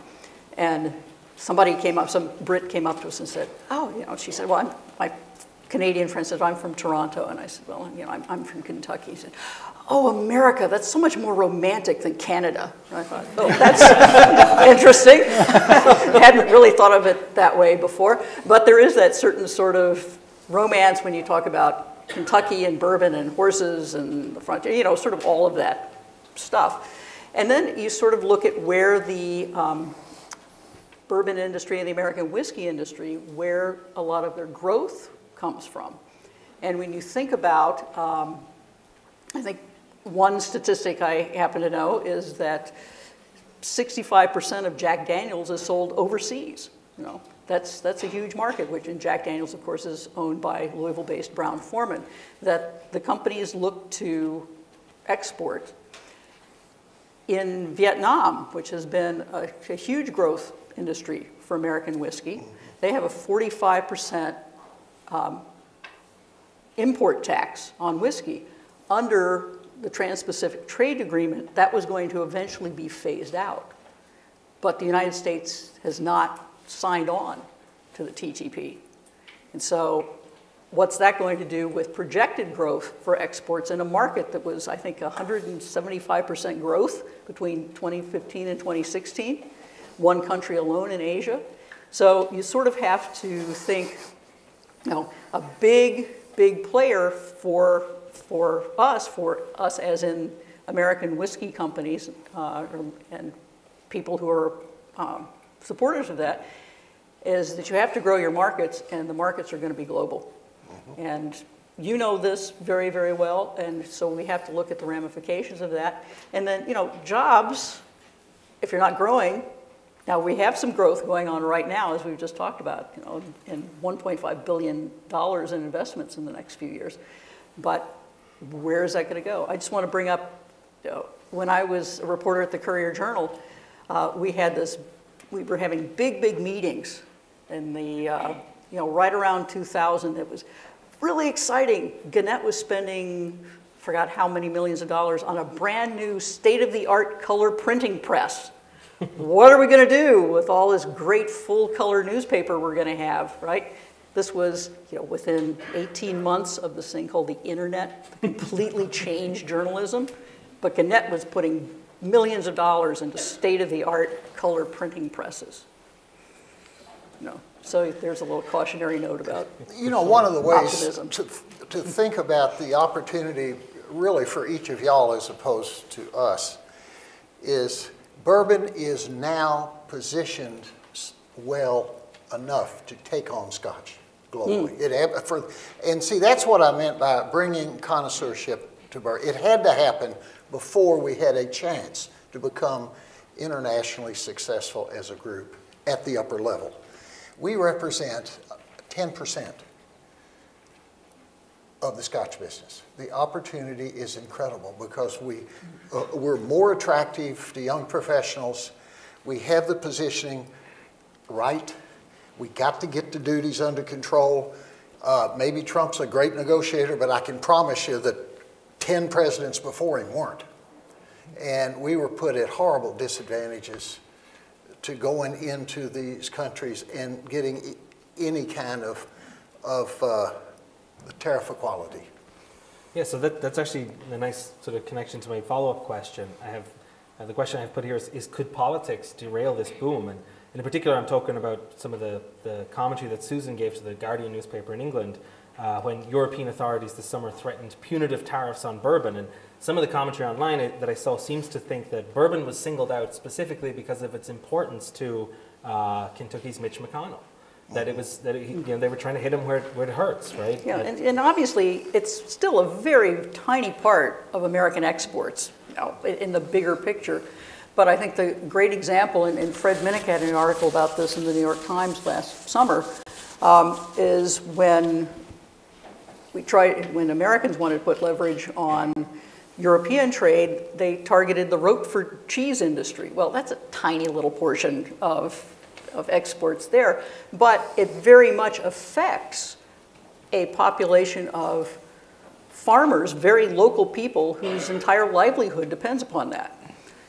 and somebody came up, some Brit came up to us and said, oh, you know, she said, well, my Canadian friend said, I'm from Toronto. And I said, well, you know, I'm from Kentucky. He said, oh, America, that's so much more romantic than Canada. And I thought, oh, that's interesting. I hadn't really thought of it that way before. But there is that certain sort of romance when you talk about Kentucky and bourbon and horses and the frontier, you know, sort of all of that stuff. And then you sort of look at where the bourbon industry and the American whiskey industry, where a lot of their growth comes from. And when you think about, I think one statistic I happen to know is that 65% of Jack Daniels is sold overseas. You know, that's a huge market, which in Jack Daniels, of course, is owned by Louisville-based Brown-Forman, that the companies look to export. In Vietnam, which has been a huge growth industry for American whiskey, they have a 45% import tax on whiskey. Under the Trans-Pacific Trade Agreement, that was going to eventually be phased out. But the United States has not signed on to the TTP. And so what's that going to do with projected growth for exports in a market that was, I think, 175% growth between 2015 and 2016, one country alone in Asia. So you sort of have to think, you know, a big player for us as in American whiskey companies and people who are supporters of that, is that you have to grow your markets, and the markets are going to be global. And you know this very, very well, and so we have to look at the ramifications of that. And then, you know, jobs, if you're not growing, now we have some growth going on right now, as we've just talked about, you know, in $1.5 billion in investments in the next few years. But where is that going to go? I just want to bring up, you know, when I was a reporter at the Courier-Journal, we were having big meetings in the, you know, right around 2000. It was really exciting. Gannett was spending, forgot how many millions of dollars on a brand new state-of-the-art color printing press. What are we going to do with all this great full-color newspaper we're going to have, right? This was, you know, within 18 months of this thing called the internet, completely changed journalism. But Gannett was putting millions of dollars into state-of-the-art color printing presses. No. So there's a little cautionary note about You know, one of the ways optimism. to think about the opportunity really for each of y'all as opposed to us is bourbon is now positioned well enough to take on Scotch globally. And see, that's what I meant by bringing connoisseurship to bourbon. It had to happen before we had a chance to become internationally successful as a group at the upper level. We represent 10% of the Scotch business. The opportunity is incredible because we're more attractive to young professionals. We have the positioning right. We got to get the duties under control. Maybe Trump's a great negotiator, but I can promise you that 10 presidents before him weren't. And we were put at horrible disadvantages to going into these countries and getting any kind of tariff equality. Yeah, so that's actually a nice sort of connection to my follow-up question. The question I have put here is could politics derail this boom? And in particular, I'm talking about some of the commentary that Susan gave to the Guardian newspaper in England when European authorities this summer threatened punitive tariffs on bourbon. And some of the commentary online that I saw seems to think that bourbon was singled out specifically because of its importance to Kentucky's Mitch McConnell. That you know, they were trying to hit him where it hurts, right? Yeah, and obviously it's still a very tiny part of American exports, you know, in the bigger picture. But I think the great example, and Fred Minnick had an article about this in the New York Times last summer, is when Americans wanted to put leverage on European trade, they targeted the Roquefort cheese industry. Well, that's a tiny little portion of exports there, but it very much affects a population of farmers, very local people whose entire livelihood depends upon that.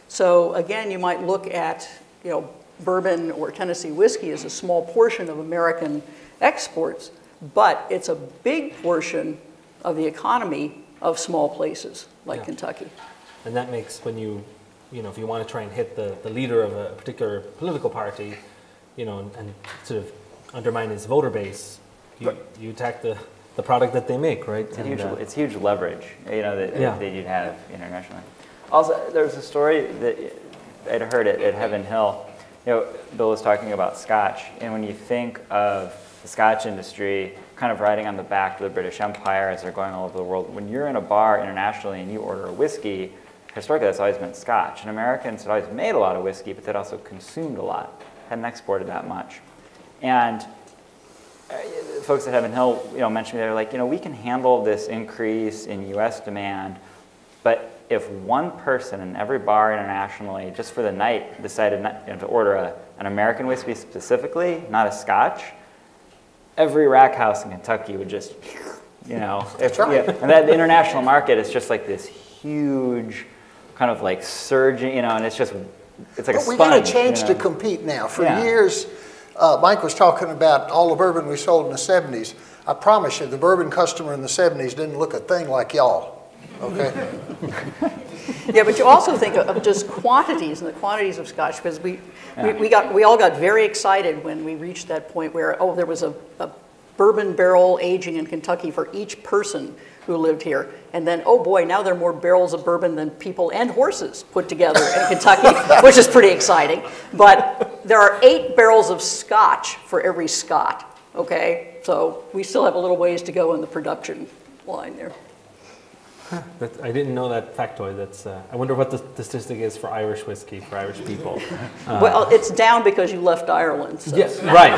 So again, you might look at, you know, bourbon or Tennessee whiskey as a small portion of American exports, but it's a big portion of the economy of small places like Kentucky. And that makes when you know, if you want to try and hit the leader of a particular political party, you know, and sort of undermine his voter base, you attack the product that they make, right? It's huge leverage, you know, that you'd have internationally. Also, there's a story that I'd heard at Heaven Hill. You know, Bill was talking about Scotch, and when you think of the Scotch industry kind of riding on the back of the British Empire as they're going all over the world, when you're in a bar internationally and you order a whiskey, historically that's always meant Scotch. And Americans had always made a lot of whiskey, but they'd also consumed a lot, hadn't exported that much. And folks at Heaven Hill, you know, mentioned they're like, you know, we can handle this increase in U.S. demand, but if one person in every bar internationally, just for the night, decided not, you know, to order an American whiskey specifically, not a Scotch, every rack house in Kentucky would just, you know, and that the international market is just like this huge kind of like surging, you know, and it's like a sponge. We got a chance to compete now. For years, Mike was talking about all the bourbon we sold in the 70s. I promise you, the bourbon customer in the 70s didn't look a thing like y'all, okay? Yeah, but you also think of just quantities and the quantities of scotch, because we all got very excited when we reached that point where, oh, there was a bourbon barrel aging in Kentucky for each person who lived here. And then, oh boy, now there are more barrels of bourbon than people and horses put together in Kentucky, which is pretty exciting. But there are 8 barrels of scotch for every Scot, okay? So we still have a little ways to go in the production line there. I didn't know that factoid. That's. I wonder what the statistic is for Irish whiskey, for Irish people. Well, it's down because you left Ireland. So. Yes, right.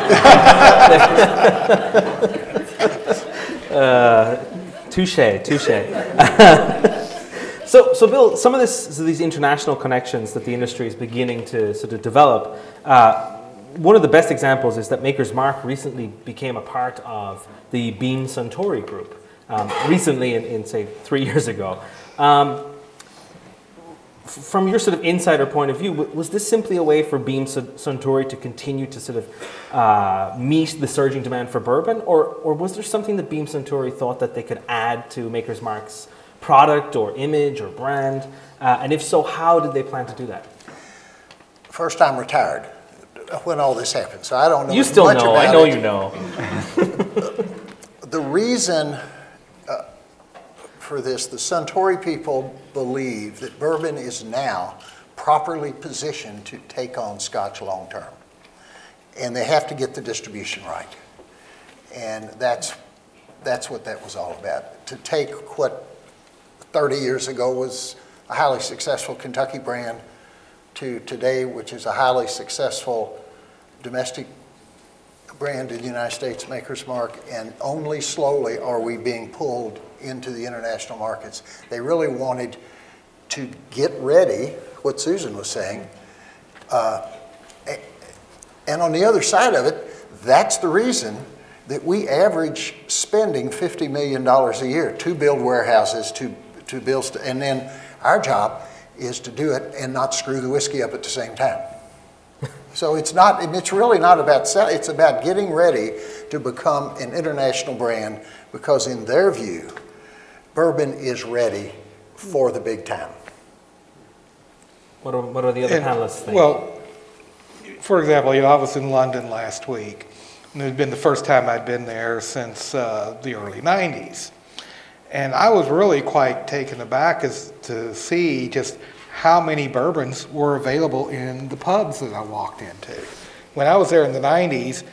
Touche. So Bill, some of these international connections that the industry is beginning to sort of develop, one of the best examples is that Maker's Mark recently became a part of the Beam Suntory group. Recently, in say 3 years ago. From your sort of insider point of view, was this simply a way for Beam Suntory to continue to sort of meet the surging demand for bourbon, or was there something that Beam Suntory thought that they could add to Maker's Mark's product or image or brand? And if so, how did they plan to do that? First, I'm retired when all this happened, so I don't know You still much know, about I know it. you know. The reason for this, the Suntory people believe that bourbon is now properly positioned to take on Scotch long term. And they have to get the distribution right. And that's what that was all about. To take what 30 years ago was a highly successful Kentucky brand to today, which is a highly successful domestic brand in the United States, Maker's Mark, and only slowly are we being pulled into the international markets. They really wanted to get ready, what Susan was saying, and on the other side of it, that's the reason that we average spending $50 million a year to build warehouses, to build, and then our job is to do it and not screw the whiskey up at the same time. So it's really not about selling, it's about getting ready to become an international brand, because in their view, bourbon is ready for the big time. What are the other panelists thinking? Well, for example, I was in London last week, and it had been the first time I'd been there since the early 90s. And I was really quite taken aback to see just how many bourbons were available in the pubs that I walked into. When I was there in the 90s,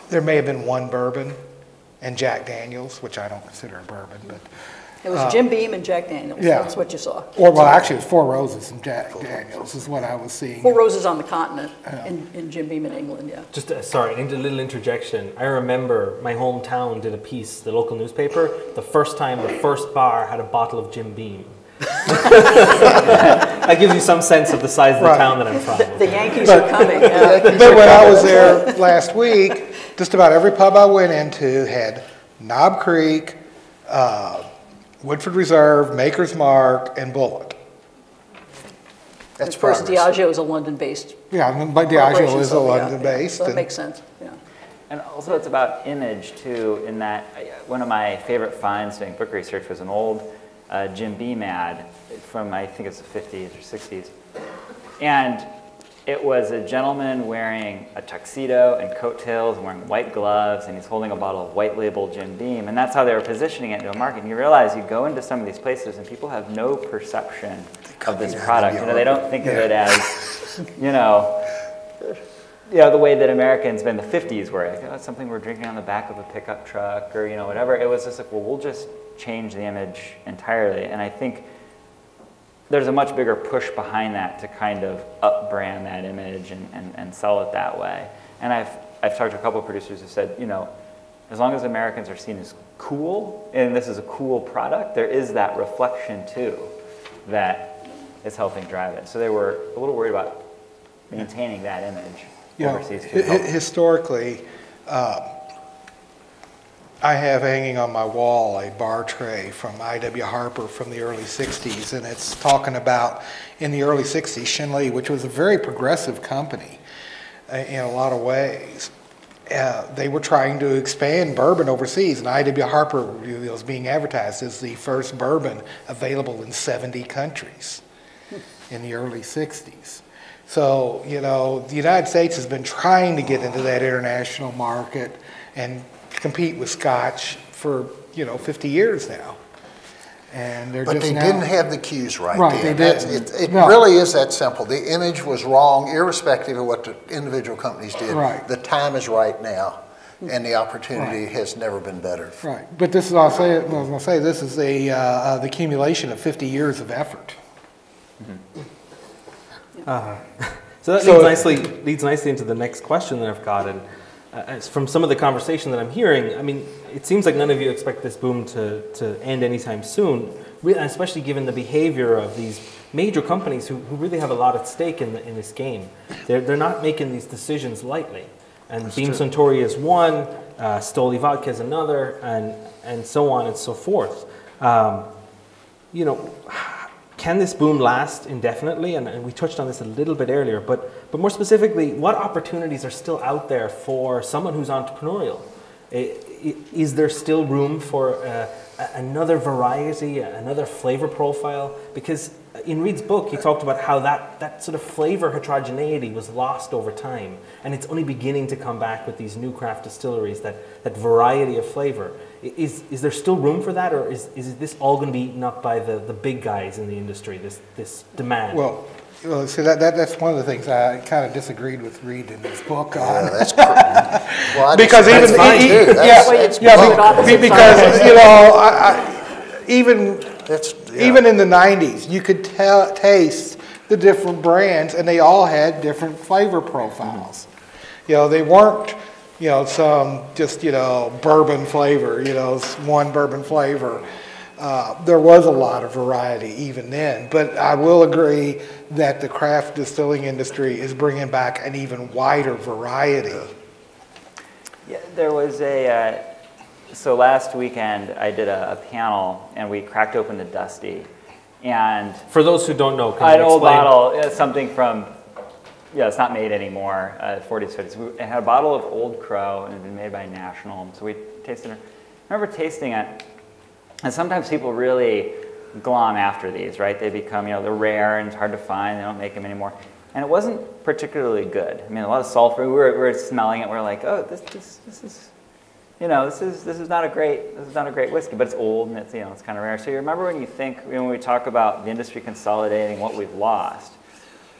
there may have been one bourbon and Jack Daniels, which I don't consider a bourbon, but It was Jim Beam and Jack Daniels. Yeah. That's what you saw. Actually, it was Four Roses and Jack Daniels is what I was seeing. Four Roses on the continent in Jim Beam in England, yeah. Just, sorry, a little interjection. I remember my hometown did a piece, the local newspaper, the first time the first bar had a bottle of Jim Beam. That gives you some sense of the size of the town that I'm from. The Yankees are coming. But when I was there last week, just about every pub I went into had Knob Creek, Woodford Reserve, Maker's Mark, and Bullet. Of course, Diageo is a London-based. Yeah, but Diageo is a London-based. So that makes sense, yeah. And also it's about image too, in that one of my favorite finds doing book research was an old Jim Beam ad from, I think it's the 50s or 60s. And it was a gentleman wearing a tuxedo and coattails and wearing white gloves, and he's holding a bottle of white label Jim Beam. And that's how they were positioning it into a market. And you realize you go into some of these places and people have no perception of this product. They don't think of it as, the way that Americans in the 50s were. Like, it's something we're drinking on the back of a pickup truck or, whatever. It was just like, well, we'll just change the image entirely. And I think there's a much bigger push behind that to kind of up-brand that image and sell it that way. And I've talked to a couple of producers who said, as long as Americans are seen as cool, and this is a cool product, there is that reflection too that is helping drive it. So they were a little worried about maintaining that image overseas too. Historically, I have hanging on my wall a bar tray from I.W. Harper from the early 60s, and it's talking about, in the early 60s, Shinley, which was a very progressive company, in a lot of ways. They were trying to expand bourbon overseas, and I.W. Harper was being advertised as the first bourbon available in 70 countries in the early 60s. So, you know, the United States has been trying to get into that international market and compete with Scotch for, you know, 50 years now. And they're But just they now, didn't have the cues right. Right, then. they didn't. It No. really is that simple. The image was wrong, irrespective of what the individual companies did. Right. The time is right now, and the opportunity has never been better. right. But this is, I was going to say, this is the accumulation of 50 years of effort. So that leads nicely into the next question that I've got. And from some of the conversation that I'm hearing, I mean, it seems like none of you expect this boom to end anytime soon, especially given the behavior of these major companies who really have a lot at stake in this game. They're not making these decisions lightly. And Beam Suntory is one, Stoli Vodka is another, and so on and so forth. You know, can this boom last indefinitely? And we touched on this a little bit earlier, but more specifically, what opportunities are still out there for someone who's entrepreneurial? Is there still room for another variety, another flavor profile? Because in Reed's book, he talked about how that sort of flavor heterogeneity was lost over time, and it's only beginning to come back with these new craft distilleries, that variety of flavor. Is there still room for that, or is this all going to be eaten up by the big guys in the industry, this demand? Well, see, that's one of the things I kind of disagreed with Reed in his book on. Yeah, that's correct. Well, Because even because you know, even in the 90s, you could taste the different brands, and they all had different flavor profiles. You know, they weren't, you know, some just, you know, bourbon flavor, you know, one bourbon flavor. There was a lot of variety even then, but I will agree that the craft distilling industry is bringing back an even wider variety. Yeah, there was so last weekend I did a panel and we cracked open the Dusty. And for those who don't know, can an you old explain? bottle, something from, yeah, it's not made anymore, 40s, 50s. It had a bottle of Old Crow and it had been made by National. So we tasted it. I remember tasting it, and sometimes people really glom after these, right? They become, you know, they're rare and it's hard to find. They don't make them anymore. And it wasn't particularly good. I mean, a lot of sulfur. We were smelling it. We're like, oh, this is, you know, this is not a great whiskey, but it's old and it's, you know, it's kind of rare. So you remember when you think, when we talk about the industry consolidating, what we've lost,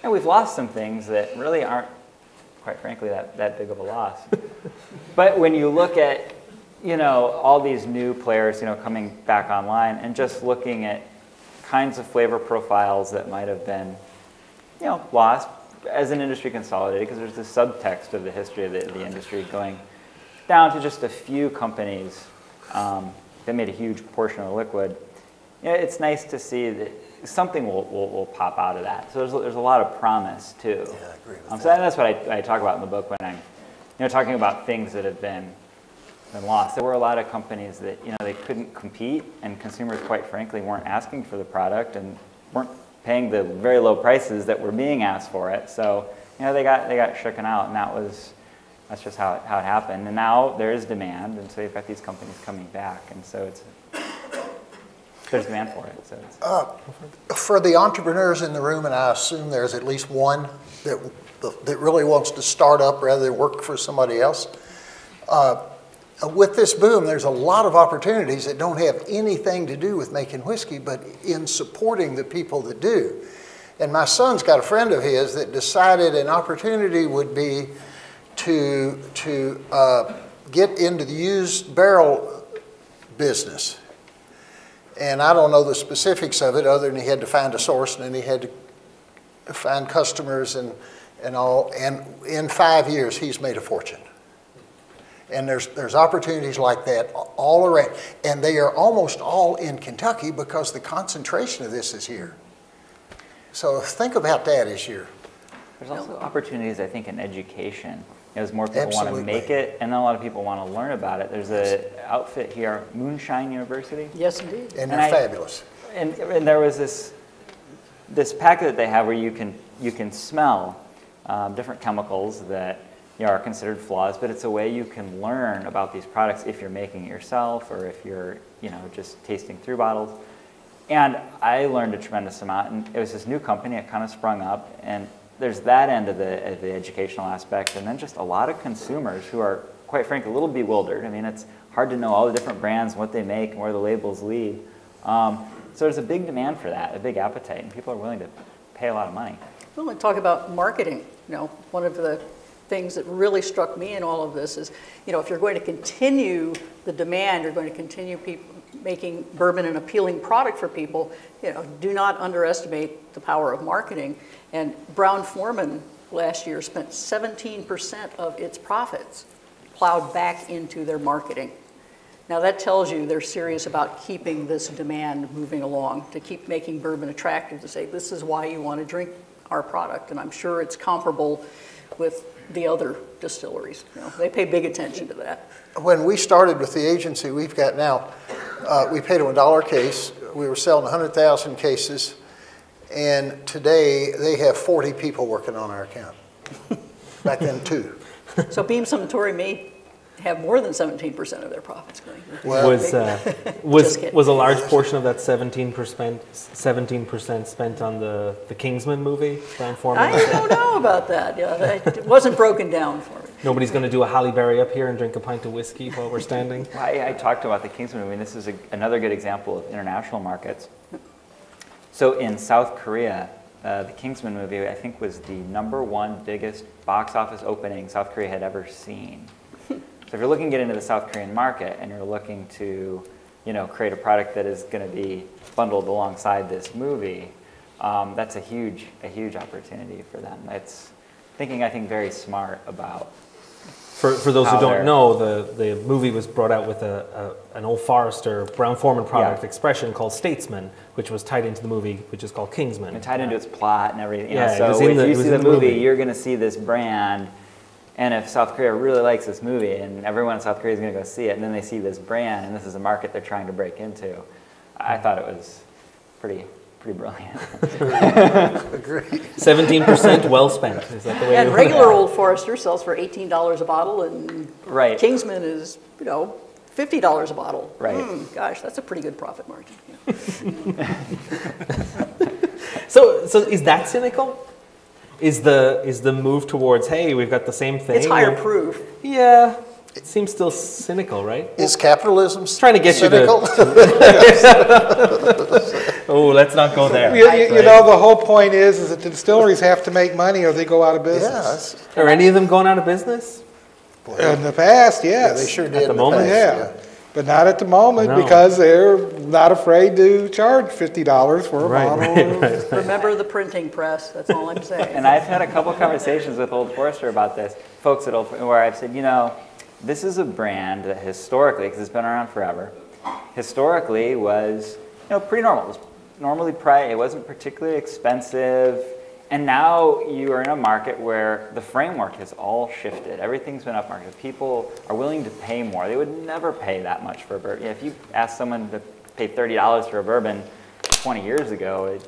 and we've lost some things that really aren't, quite frankly, that big of a loss. But when you look at, you know, all these new players, you know, coming back online and just looking at kinds of flavor profiles that might have been, you know, lost as an industry consolidated, because there's this subtext of the history of the industry going down to just a few companies that made a huge portion of the liquid. You know, it's nice to see that something will pop out of that. So there's a lot of promise too. Yeah, I agree with So that. that's what I talk about in the book when I'm, you know, talking about things that have been lost. There were a lot of companies that, you know, they couldn't compete, and consumers, quite frankly, weren't asking for the product and weren't paying the very low prices that were being asked for it. So, you know, they got shooken out, and that's just how it happened. And now there is demand, and so you've got these companies coming back, and so there's demand for it. So for the entrepreneurs in the room, and I assume there's at least one that really wants to start up rather than work for somebody else. With this boom, there's a lot of opportunities that don't have anything to do with making whiskey, but in supporting the people that do. And my son's got a friend of his that decided an opportunity would be to get into the used barrel business. And I don't know the specifics of it other than he had to find a source and then he had to find customers and all. And in 5 years, he's made a fortune. And there's opportunities like that all around. And they are almost all in Kentucky because the concentration of this is here. So think about that as your... There's also opportunities, I think, in education. As more people Absolutely. want to make it, and then a lot of people want to learn about it. There's an outfit here, Moonshine University. Yes, indeed. And they're fabulous. And there was this packet that they have where you can smell different chemicals that are considered flaws, but it's a way you can learn about these products if you're making it yourself or if you're just tasting through bottles. And I learned a tremendous amount, and it was this new company, it kind of sprung up, and there's that end of the educational aspect, and then just a lot of consumers who are, quite frankly, a little bewildered. I mean, it's hard to know all the different brands and what they make and where the labels lead. So there's a big demand for that, a big appetite, and people are willing to pay a lot of money. Well, let's talk about marketing. One of the things that really struck me in all of this is, if you're going to continue the demand, you're going to continue making bourbon an appealing product for people, do not underestimate the power of marketing. And Brown-Forman last year spent 17% of its profits plowed back into their marketing. Now that tells you they're serious about keeping this demand moving along, to keep making bourbon attractive, to say this is why you want to drink our product. And I'm sure it's comparable with the other distilleries. They pay big attention to that. When we started with the agency we've got now, we paid them $1 a case. We were selling 100,000 cases, and today they have 40 people working on our account. Back then, 2. So Beam Suntory may have more than 17% of their profits going. Well, was a large portion of that 17% spent on the Kingsman movie, Brown-Forman? I don't know about that. It wasn't broken down for me. Nobody's going to do a Halle Berry up here and drink a pint of whiskey while we're standing? Well, I talked about the Kingsman movie, and this is another good example of international markets. So in South Korea, the Kingsman movie, I think, was the #1 biggest box office opening South Korea had ever seen. So if you're looking to get into the South Korean market and you're looking to, create a product that is going to be bundled alongside this movie, that's a huge opportunity for them. It's thinking, I think, very smart about. For those who don't know, the movie was brought out with an Old Forester Brown-Forman product expression called Statesman, which was tied into the movie, which is called Kingsman. And tied into its plot and everything. Yeah, so if you see the movie, you're going to see this brand. And if South Korea really likes this movie, and everyone in South Korea is going to go see it, and then they see this brand, and this is a market they're trying to break into, I thought it was pretty brilliant. Agree. 17% well spent. Is that the way? And regular Old Forester sells for $18 a bottle, and right. Kingsman is, $50 a bottle. Right. Gosh, that's a pretty good profit margin. So is that cynical? Is the move towards, hey, we've got the same thing? It's higher proof. Yeah. It seems still cynical, right? Is capitalism trying to get cynical? you to... Oh, let's not go there. The whole point is that the distilleries have to make money or they go out of business. Yeah, Are any of them going out of business? In the past, yes. Yeah, they sure did At the in moment, past, yeah. But not at the moment, No. because they're not afraid to charge $50 for a bottle. Right. Remember the printing press, that's all I'm saying. And I've had a couple of conversations with Old Forester about this, folks at Old Forester, where I've said, this is a brand that historically, because it's been around forever, historically was, pretty normal. It was normally priced, it wasn't particularly expensive, and now you are in a market where the framework has all shifted. Everything's been upmarket. People are willing to pay more. They would never pay that much for a bourbon. If you asked someone to pay $30 for a bourbon 20 years ago, they'd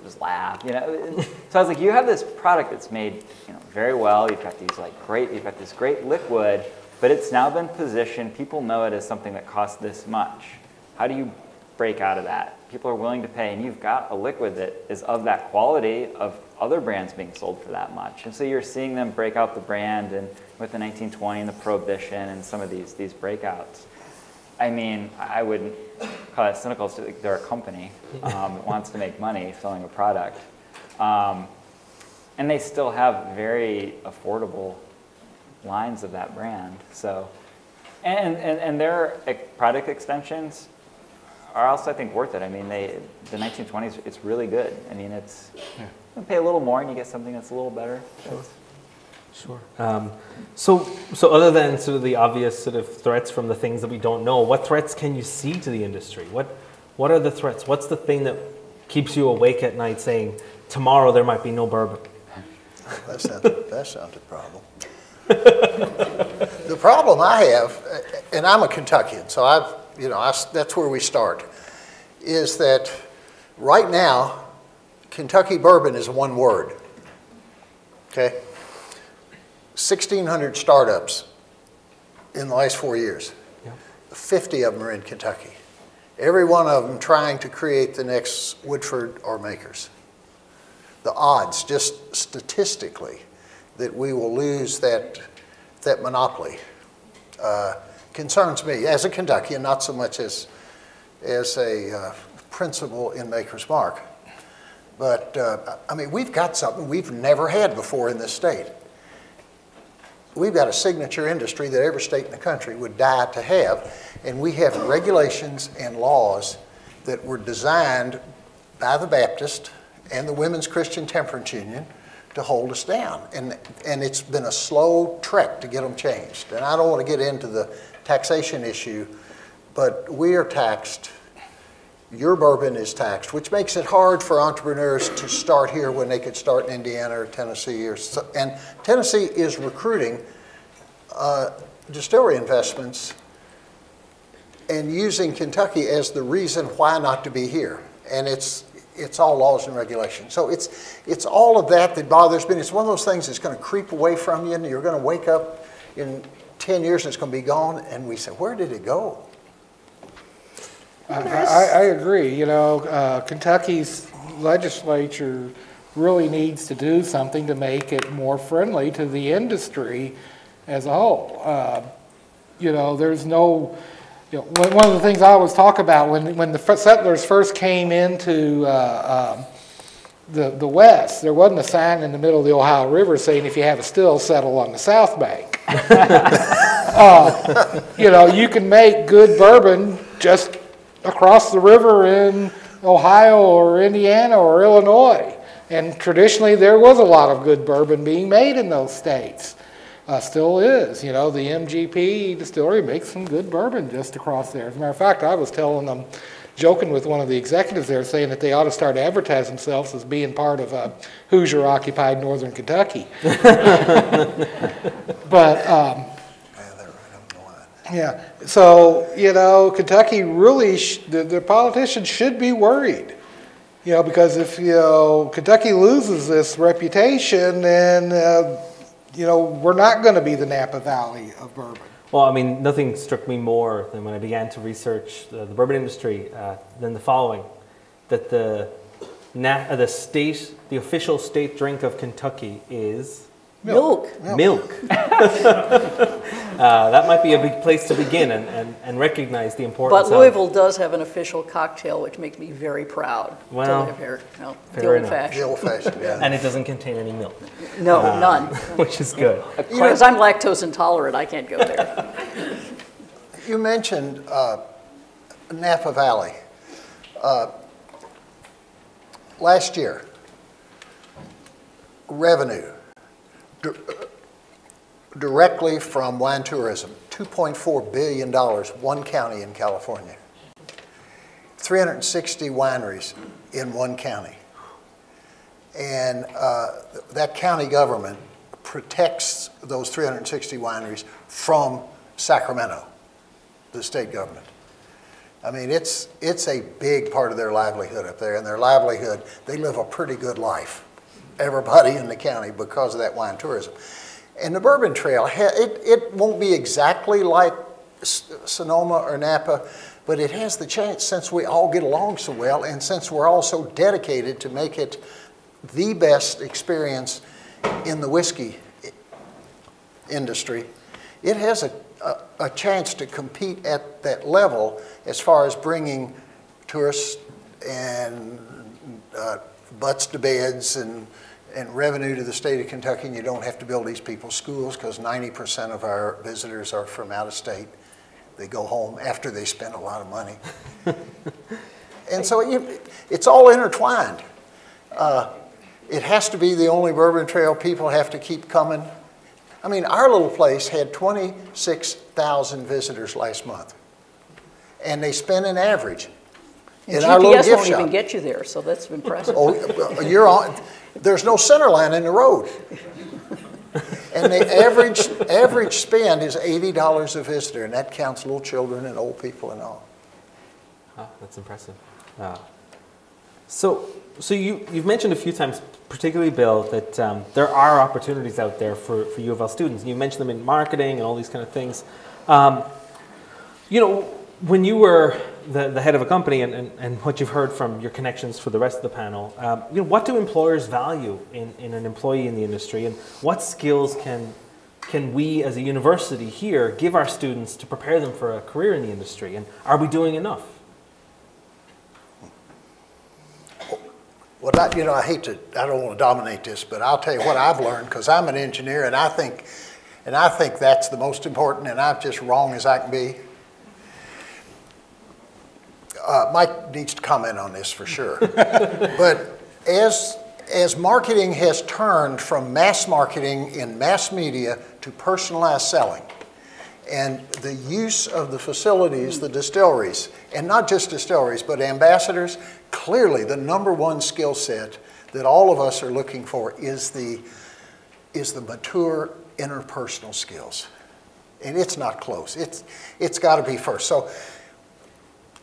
just laugh. So I was like, you have this product that's made very well. You've got this great liquid, but it's now been positioned. People know it as something that costs this much. How do you break out of that? People are willing to pay, and you've got a liquid that is of that quality of other brands being sold for that much. And so you're seeing them break out the brand, and with the 1920 and the Prohibition and some of these breakouts. I mean, I wouldn't call it cynical. They're a company that wants to make money selling a product. And they still have very affordable lines of that brand. So, and their product extensions are also, I think, worth it. I mean, the 1920s, it's really good. I mean, you pay a little more and you get something that's a little better. Sure. So other than sort of the obvious sort of threats from the things that we don't know, what threats can you see to the industry? What are the threats? What's the thing that keeps you awake at night saying, tomorrow there might be no bourbon? That's not the problem. The problem I have, and I'm a Kentuckian, so that's where we start, is that right now, Kentucky bourbon is one word. okay? 1,600 startups in the last 4 years. Yeah. 50 of them are in Kentucky. Every one of them trying to create the next Woodford or Makers. The odds, just statistically, that we will lose that monopoly concerns me as a Kentuckian, not so much as a principal in Maker's Mark. But, I mean, we've got something we've never had before in this state. We've got a signature industry that every state in the country would die to have, and we have regulations and laws that were designed by the Baptist and the Women's Christian Temperance Union to hold us down. And it's been a slow trek to get them changed. And I don't want to get into the taxation issue, but we are taxed. Your bourbon is taxed, which makes it hard for entrepreneurs to start here when they could start in Indiana or Tennessee. And Tennessee is recruiting distillery investments and using Kentucky as the reason why not to be here. And it's all laws and regulations. So it's all of that bothers me. It's one of those things that's going to creep away from you, and you're going to wake up in 10 years and it's going to be gone. And we say, where did it go? I agree. You know, Kentucky's legislature really needs to do something to make it more friendly to the industry as a whole. You know, there's no, you know, one of the things I always talk about when the settlers first came into the West, there wasn't a sign in the middle of the Ohio River saying if you have a still, settle on the South Bank. You know, you can make good bourbon just across the river in Ohio or Indiana or Illinois. And traditionally there was a lot of good bourbon being made in those states. Still is. You know, the MGP distillery makes some good bourbon just across there. As a matter of fact, I was telling them, joking with one of the executives there, saying that they ought to start advertising themselves as being part of Hoosier-occupied northern Kentucky. But yeah, so, you know, Kentucky really, the politicians should be worried, you know, because if, you know, Kentucky loses this reputation, then, you know, we're not going to be the Napa Valley of bourbon. Well, I mean, nothing struck me more than when I began to research the bourbon industry than the following, that the official state drink of Kentucky is... Milk. Milk. That might be a big place to begin and recognize the importance. But Louisville does have an official cocktail, which makes me very proud well, to live here. No, the fair old-fashioned. The old-fashioned, yeah. And it doesn't contain any milk. No, none. Which is good. You know, because I'm lactose intolerant, I can't go there. You mentioned Napa Valley. Last year, revenue directly from wine tourism, $2.4 billion, one county in California. 360 wineries in one county. And that county government protects those 360 wineries from Sacramento, the state government. I mean, it's a big part of their livelihood up there, and their livelihood, they live a pretty good life, everybody in the county, because of that wine tourism. And the Bourbon Trail, it won't be exactly like Sonoma or Napa, but it has the chance, since we all get along so well, and since we're all so dedicated to make it the best experience in the whiskey industry, it has a chance to compete at that level as far as bringing tourists and butts to beds and revenue to the state of Kentucky. And you don't have to build these people's schools, because 90% of our visitors are from out of state. They go home after they spend a lot of money. And so it's all intertwined. It has to be the only Bourbon Trail. People have to keep coming. I mean, our little place had 26,000 visitors last month. And they spend an average in our little gift shop. GPS won't even get you there, so that's impressive. Oh, you're on. There's no center line in the road. And the average spend is $80 a visitor, and that counts little children and old people and all. Oh, that's impressive. So So you've mentioned a few times, particularly Bill, that there are opportunities out there for U of L students. You mentioned them in marketing and all these kind of things. You know, when you were the head of a company and what you've heard from your connections for the rest of the panel, you know, what do employers value in an employee in the industry, and what skills can we as a university here give our students to prepare them for a career in the industry, and are we doing enough? Well, I don't want to dominate this, but I'll tell you what I've learned, because I'm an engineer, and I think that's the most important, and I'm just wrong as I can be. Mike needs to comment on this for sure. But as marketing has turned from mass marketing in mass media to personalized selling, and the use of the facilities, the distilleries, and not just distilleries, but ambassadors, clearly the #1 skill set that all of us are looking for is the mature interpersonal skills. And it's not close. It's got to be first. So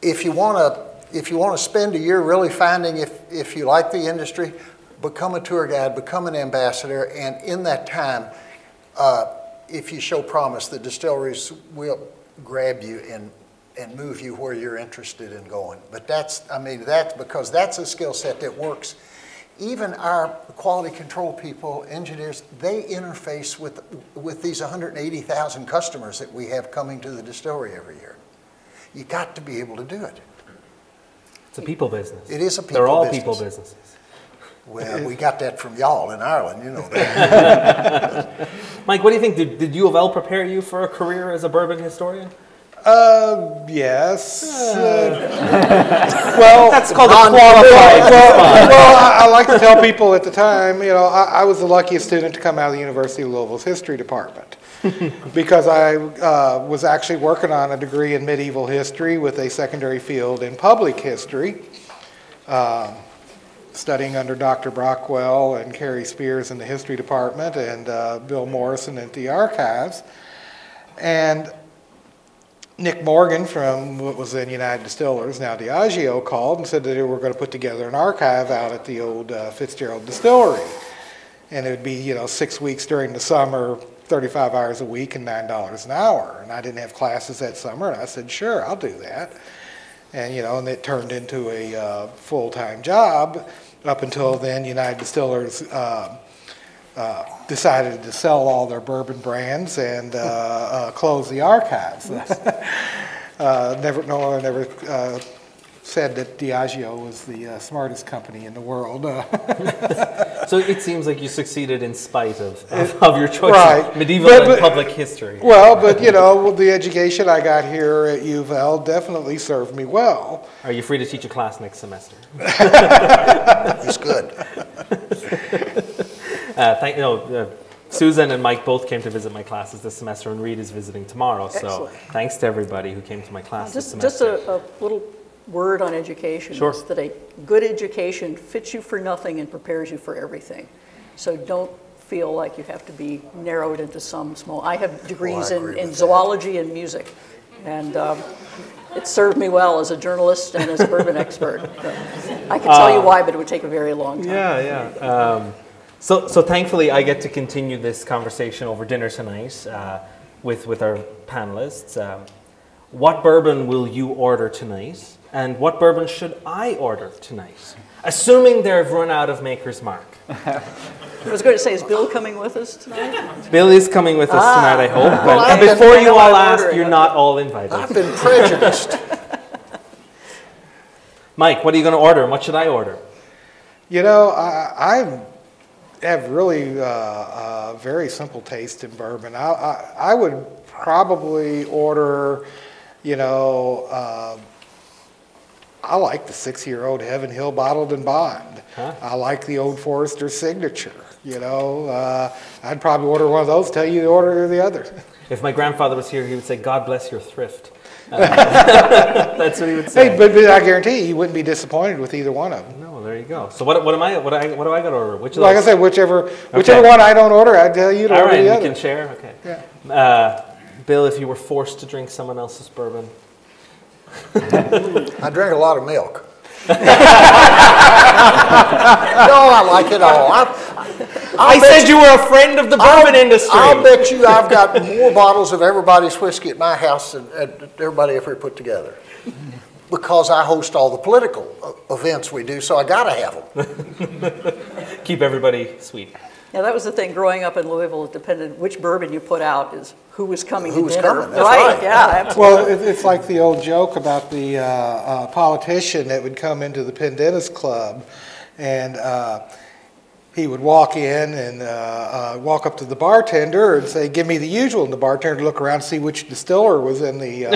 if you want to spend a year really finding if you like the industry, become a tour guide, become an ambassador, and in that time, if you show promise, the distilleries will grab you and move you where you're interested in going. But that's because that's a skill set that works. Even our quality control people, engineers, they interface with these 180,000 customers that we have coming to the distillery every year. You got to be able to do it. It's a people business. It is a people business. They're all people businesses. Well, we got that from y'all in Ireland, you know that. Mike, what do you think? Did U of L prepare you for a career as a bourbon historian? Yes. Well, that's called a qualified. Well, I like to tell people at the time, you know, I was the luckiest student to come out of the University of Louisville's history department because I was actually working on a degree in medieval history with a secondary field in public history, studying under Dr. Brockwell and Carrie Spears in the history department and Bill Morrison at the archives. And Nick Morgan from what was then United Distillers, now Diageo, called and said that they were going to put together an archive out at the old Fitzgerald Distillery. And it would be, you know, 6 weeks during the summer, 35 hours a week and $9 an hour. And I didn't have classes that summer, and I said, sure, I'll do that. And, you know, and it turned into a full-time job. Up until then, United Distillers decided to sell all their bourbon brands and close the archives. No one ever said that Diageo was the smartest company in the world. So it seems like you succeeded in spite of your choice right. of medieval and public history. Well, but you know, the education I got here at U of L definitely served me well. Are you free to teach a class next semester? He's good. Susan and Mike both came to visit my classes this semester, and Reed is visiting tomorrow. Excellent. So thanks to everybody who came to my class this semester. Just a little word on education. Sure. Is that a good education fits you for nothing and prepares you for everything. So don't feel like you have to be narrowed into some small. I have degrees in zoology and music, and it served me well as a journalist and as a bourbon expert. I can tell you why, but it would take a very long time. Yeah. So thankfully, I get to continue this conversation over dinner tonight with our panelists. What bourbon will you order tonight? And what bourbon should I order tonight? Assuming they've run out of Maker's Mark. I was going to say, is Bill coming with us tonight? Bill is coming with us tonight, I hope. Well, but before you all ask, you're not all invited. I've been prejudiced. Mike, what are you going to order, and what should I order? You know, I have really very simple taste in bourbon. I would probably order, you know, I like the 6-year-old Heaven Hill Bottled and Bond. Huh? I like the Old Forester Signature. You know, I'd probably order one of those, tell you the order or the other. If my grandfather was here, he would say, God bless your thrift. That's what he would say. Hey, but I guarantee you wouldn't be disappointed with either one of them. No, there you go. So what do I got to order? Which of Like I those? said, whichever one I don't order, I'd tell you to order the All right, other. we can share. Okay. Yeah. Bill, if you were forced to drink someone else's bourbon, I drink a lot of milk. I like it all. I said you were a friend of the bourbon industry. I'll bet you I've got more bottles of everybody's whiskey at my house than everybody ever put together. Because I host all the political events we do, so I gotta have them. Keep everybody sweet. Yeah, that was the thing growing up in Louisville. It depended which bourbon you put out is who was coming Who to was dinner. coming, that's right. Yeah, absolutely. Well, it's like the old joke about the politician that would come into the Pendennis Club, and he would walk in and walk up to the bartender and say, "Give me the usual," and the bartender would look around and see which distiller was in the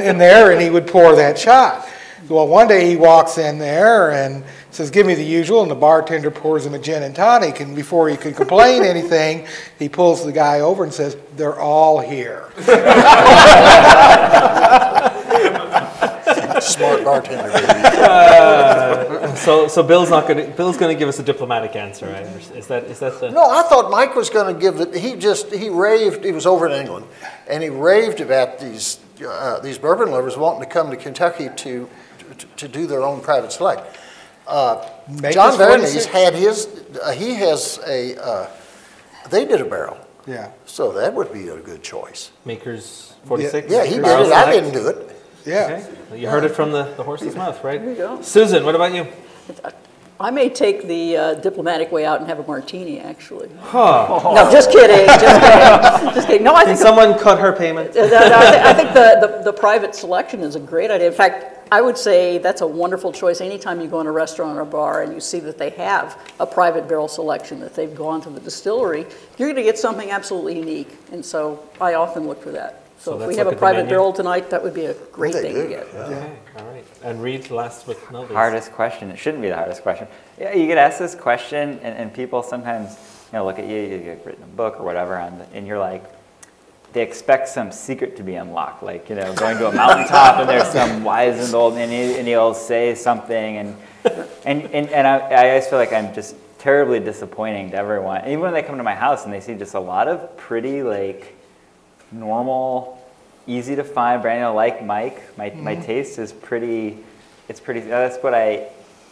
in there, and he would pour that shot. Well, one day he walks in there and says, "Give me the usual," and the bartender pours him a gin and tonic, and before he could complain anything, he pulls the guy over and says, "They're all here." Smart bartender. So Bill's gonna give us a diplomatic answer, right? Is that the? No, I thought Mike was going to give it. He raved. He was over in England, and he raved about these bourbon lovers wanting to come to Kentucky to do their own private select. John Vernies had his. He has a. They did a barrel. Yeah. So that would be a good choice. Makers 46. Yeah, he did Barrel it. I Select. didn't do it. Yeah. Okay. Well, you heard it from the horse's mouth, right? There you go. Susan, what about you? I may take the diplomatic way out and have a martini, actually. Huh. No, just kidding. Just kidding. Just kidding. No, I Can think someone cut her payment? I think the private selection is a great idea. In fact, I would say that's a wonderful choice. Anytime you go in a restaurant or a bar and you see that they have a private barrel selection, that they've gone to the distillery, you're going to get something absolutely unique. And so I often look for that. So if let's we have look a at the private menu. barrel tonight, that would be a great They thing do. to get. Okay, all right. And Reed, last but not least. Hardest question. It shouldn't be the hardest question. Yeah, you get asked this question, and people sometimes look at you. You get written a book or whatever, and you're like, they expect some secret to be unlocked, like going to a mountaintop and there's some wise and old, and he'll say something, and I always feel like I'm just terribly disappointing to everyone. Even when they come to my house and they see just a lot of pretty normal, easy to find brand, like Mike. My taste is pretty. It's pretty. That's what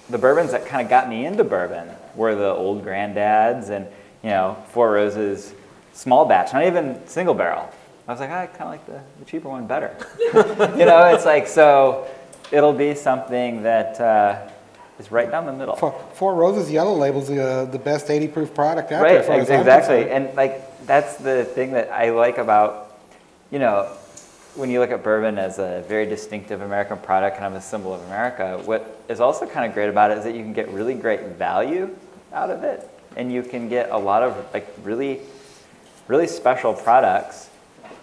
the bourbons that kind of got me into bourbon were the old granddads and Four Roses small batch, not even single barrel. I was like, I kind of like the cheaper one better. It's like, so it'll be something that is right down the middle. Four Roses Yellow Label's the best 80 proof product out right, there. As far as I'm exactly. concerned. And that's the thing that I like about, when you look at bourbon as a very distinctive American product, kind of a symbol of America, what is also kind of great about it is that you can get really great value out of it. And you can get a lot of really, really special products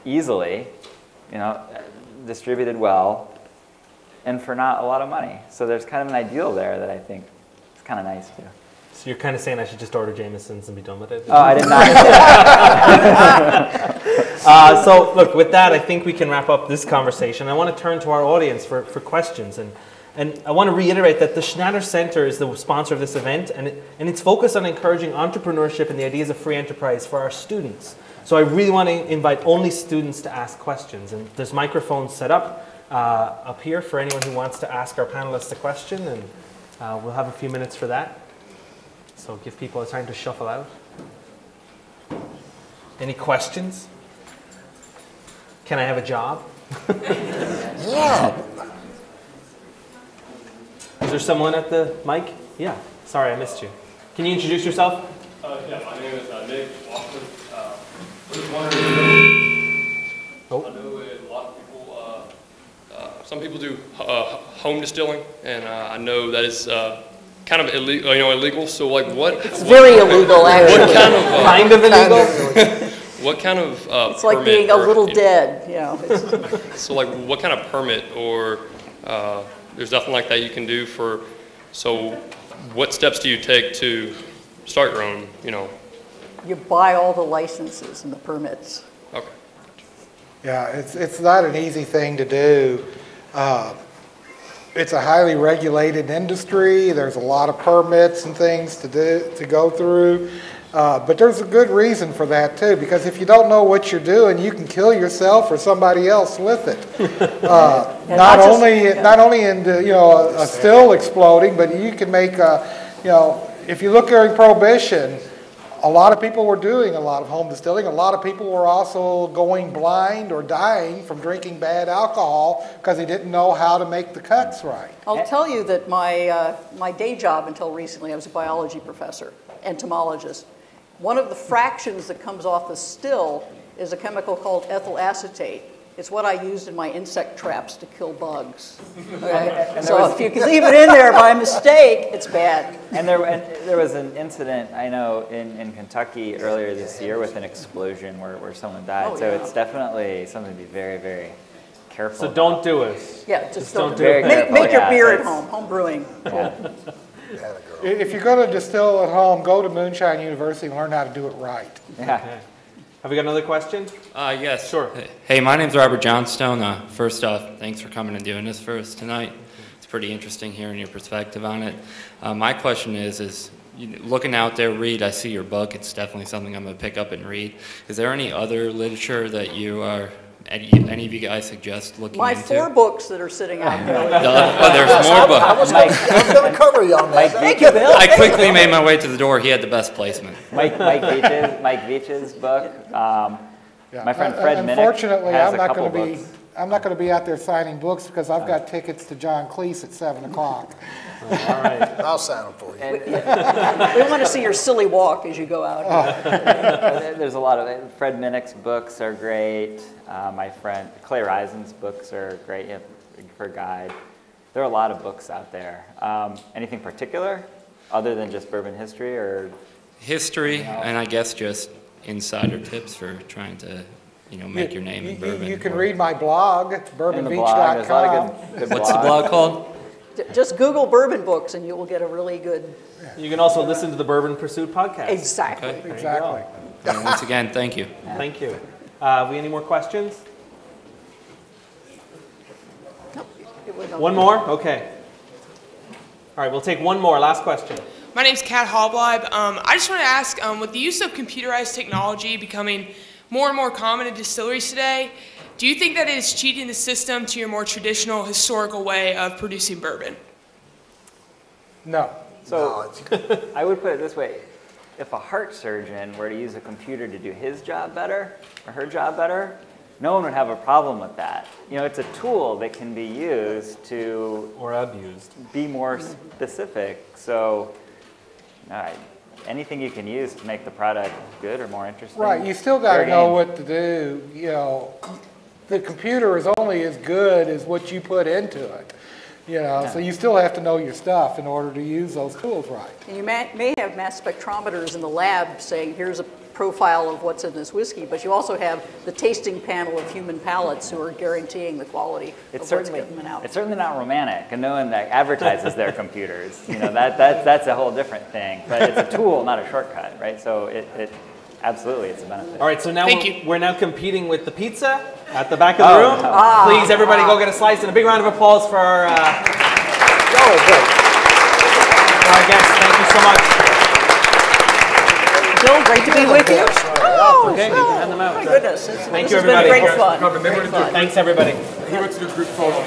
easily, distributed well, and for not a lot of money. So there's kind of an ideal there that I think is kind of nice too. So you're kind of saying I should just order Jameson's and be done with it? Oh, I did not. So look, with that, I think we can wrap up this conversation. I want to turn to our audience for questions. And I want to reiterate that the Schnatter Center is the sponsor of this event, and it's focused on encouraging entrepreneurship and the ideas of free enterprise for our students. So I really want to invite only students to ask questions. And there's microphones set up here for anyone who wants to ask our panelists a question, and we'll have a few minutes for that. So give people a time to shuffle out. Any questions? Can I have a job? Yeah. Is there someone at the mic? Yeah. Sorry, I missed you. Can you introduce yourself? Yeah, my name is Nick Washington. I was wondering, I know a lot of people, some people do home distilling, and I know that is kind of illegal. So, what? It's very illegal, actually. What kind of Kind of illegal? what kind of It's like permit being a or, little dead, So, what kind of permit or there's nothing like that you can do for? So, what steps do you take to start your own? You buy all the licenses and the permits. Okay. Yeah, it's not an easy thing to do. It's a highly regulated industry. There's a lot of permits and things to go through. But there's a good reason for that too, because if you don't know what you're doing, you can kill yourself or somebody else with it. Not only in a still exploding, but you can make if you look during Prohibition, a lot of people were doing a lot of home distilling. A lot of people were also going blind or dying from drinking bad alcohol because they didn't know how to make the cuts right. I'll tell you that my day job until recently, I was a biology professor, entomologist. One of the fractions that comes off the still is a chemical called ethyl acetate. It's what I used in my insect traps to kill bugs. Okay? So if you leave it in there by mistake, it's bad. And there was an incident, I know, in Kentucky earlier this year with an explosion where someone died. So it's definitely something to be very, very careful So don't do it. Yeah, just don't do it. it. Make your beer at home brewing. Yeah. If you're going to distill at home, go to Moonshine University and learn how to do it right. Yeah. Okay. Have we got another question? Yes. Sure. Hey, my name's Robert Johnstone. First off, thanks for coming and doing this for us tonight. It's pretty interesting hearing your perspective on it. My question is looking out there, read, I see your book. It's definitely something I'm going to pick up and read. Is there any other literature that you are, any of you guys suggest looking My into? 4 books that are sitting out there. There's more books. I was going to cover you on that. Thank you, Bill. I quickly made my way to the door. He had the best placement. Mike Veach's book. My friend Fred Minnick Unfortunately, has I'm a not couple going to be. books. I'm not going to be out there signing books because I've got tickets to John Cleese at 7 o'clock. All right. I'll sign them for you. We want to see your silly walk as you go out. There's a lot of Fred Minnick's books are great. My friend Clay Reisen's books are great for a guide. There are a lot of books out there. Anything particular other than just bourbon history or History, and I guess just insider tips for trying to make your name in bourbon. You can read my blog, in the bourbonbeach.com. blog? There's a lot of good What's the blog called? Just Google bourbon books and you will get a really good... You can also listen to the Bourbon Pursuit podcast. Exactly. Okay. Exactly. And once again, thank you. Thank you. Have we any more questions? One more? Okay. All right, we'll take one more. Last question. My name's Kat Hobleib. I just want to ask, with the use of computerized technology becoming more and more common in distilleries today, do you think that it is cheating the system to your more traditional historical way of producing bourbon? No. So I would put it this way. If a heart surgeon were to use a computer to do his job better or her job better, no one would have a problem with that. It's a tool that can be used to... Or abused. ...be more specific. So anything you can use to make the product good or more interesting. Right, you still got to know what to do. The computer is only as good as what you put into it. So you still have to know your stuff in order to use those tools right. And you may have mass spectrometers in the lab saying, here's a profile of what's in this whiskey, but you also have the tasting panel of human palates who are guaranteeing the quality of what's given out. It's certainly not romantic, and no one that advertises their computers. That's a whole different thing. But it's a tool, not a shortcut, right? So it absolutely, it's a benefit. All right, so now we're now competing with the pizza at the back of the room. No. Please, everybody, go get a slice, and a big round of applause for our guests. Thank you so much. Bill, great to be with you. Okay, you can hand them out. My goodness. Thank This you, has been everybody. great fun. Thanks, everybody. He went to the group photo.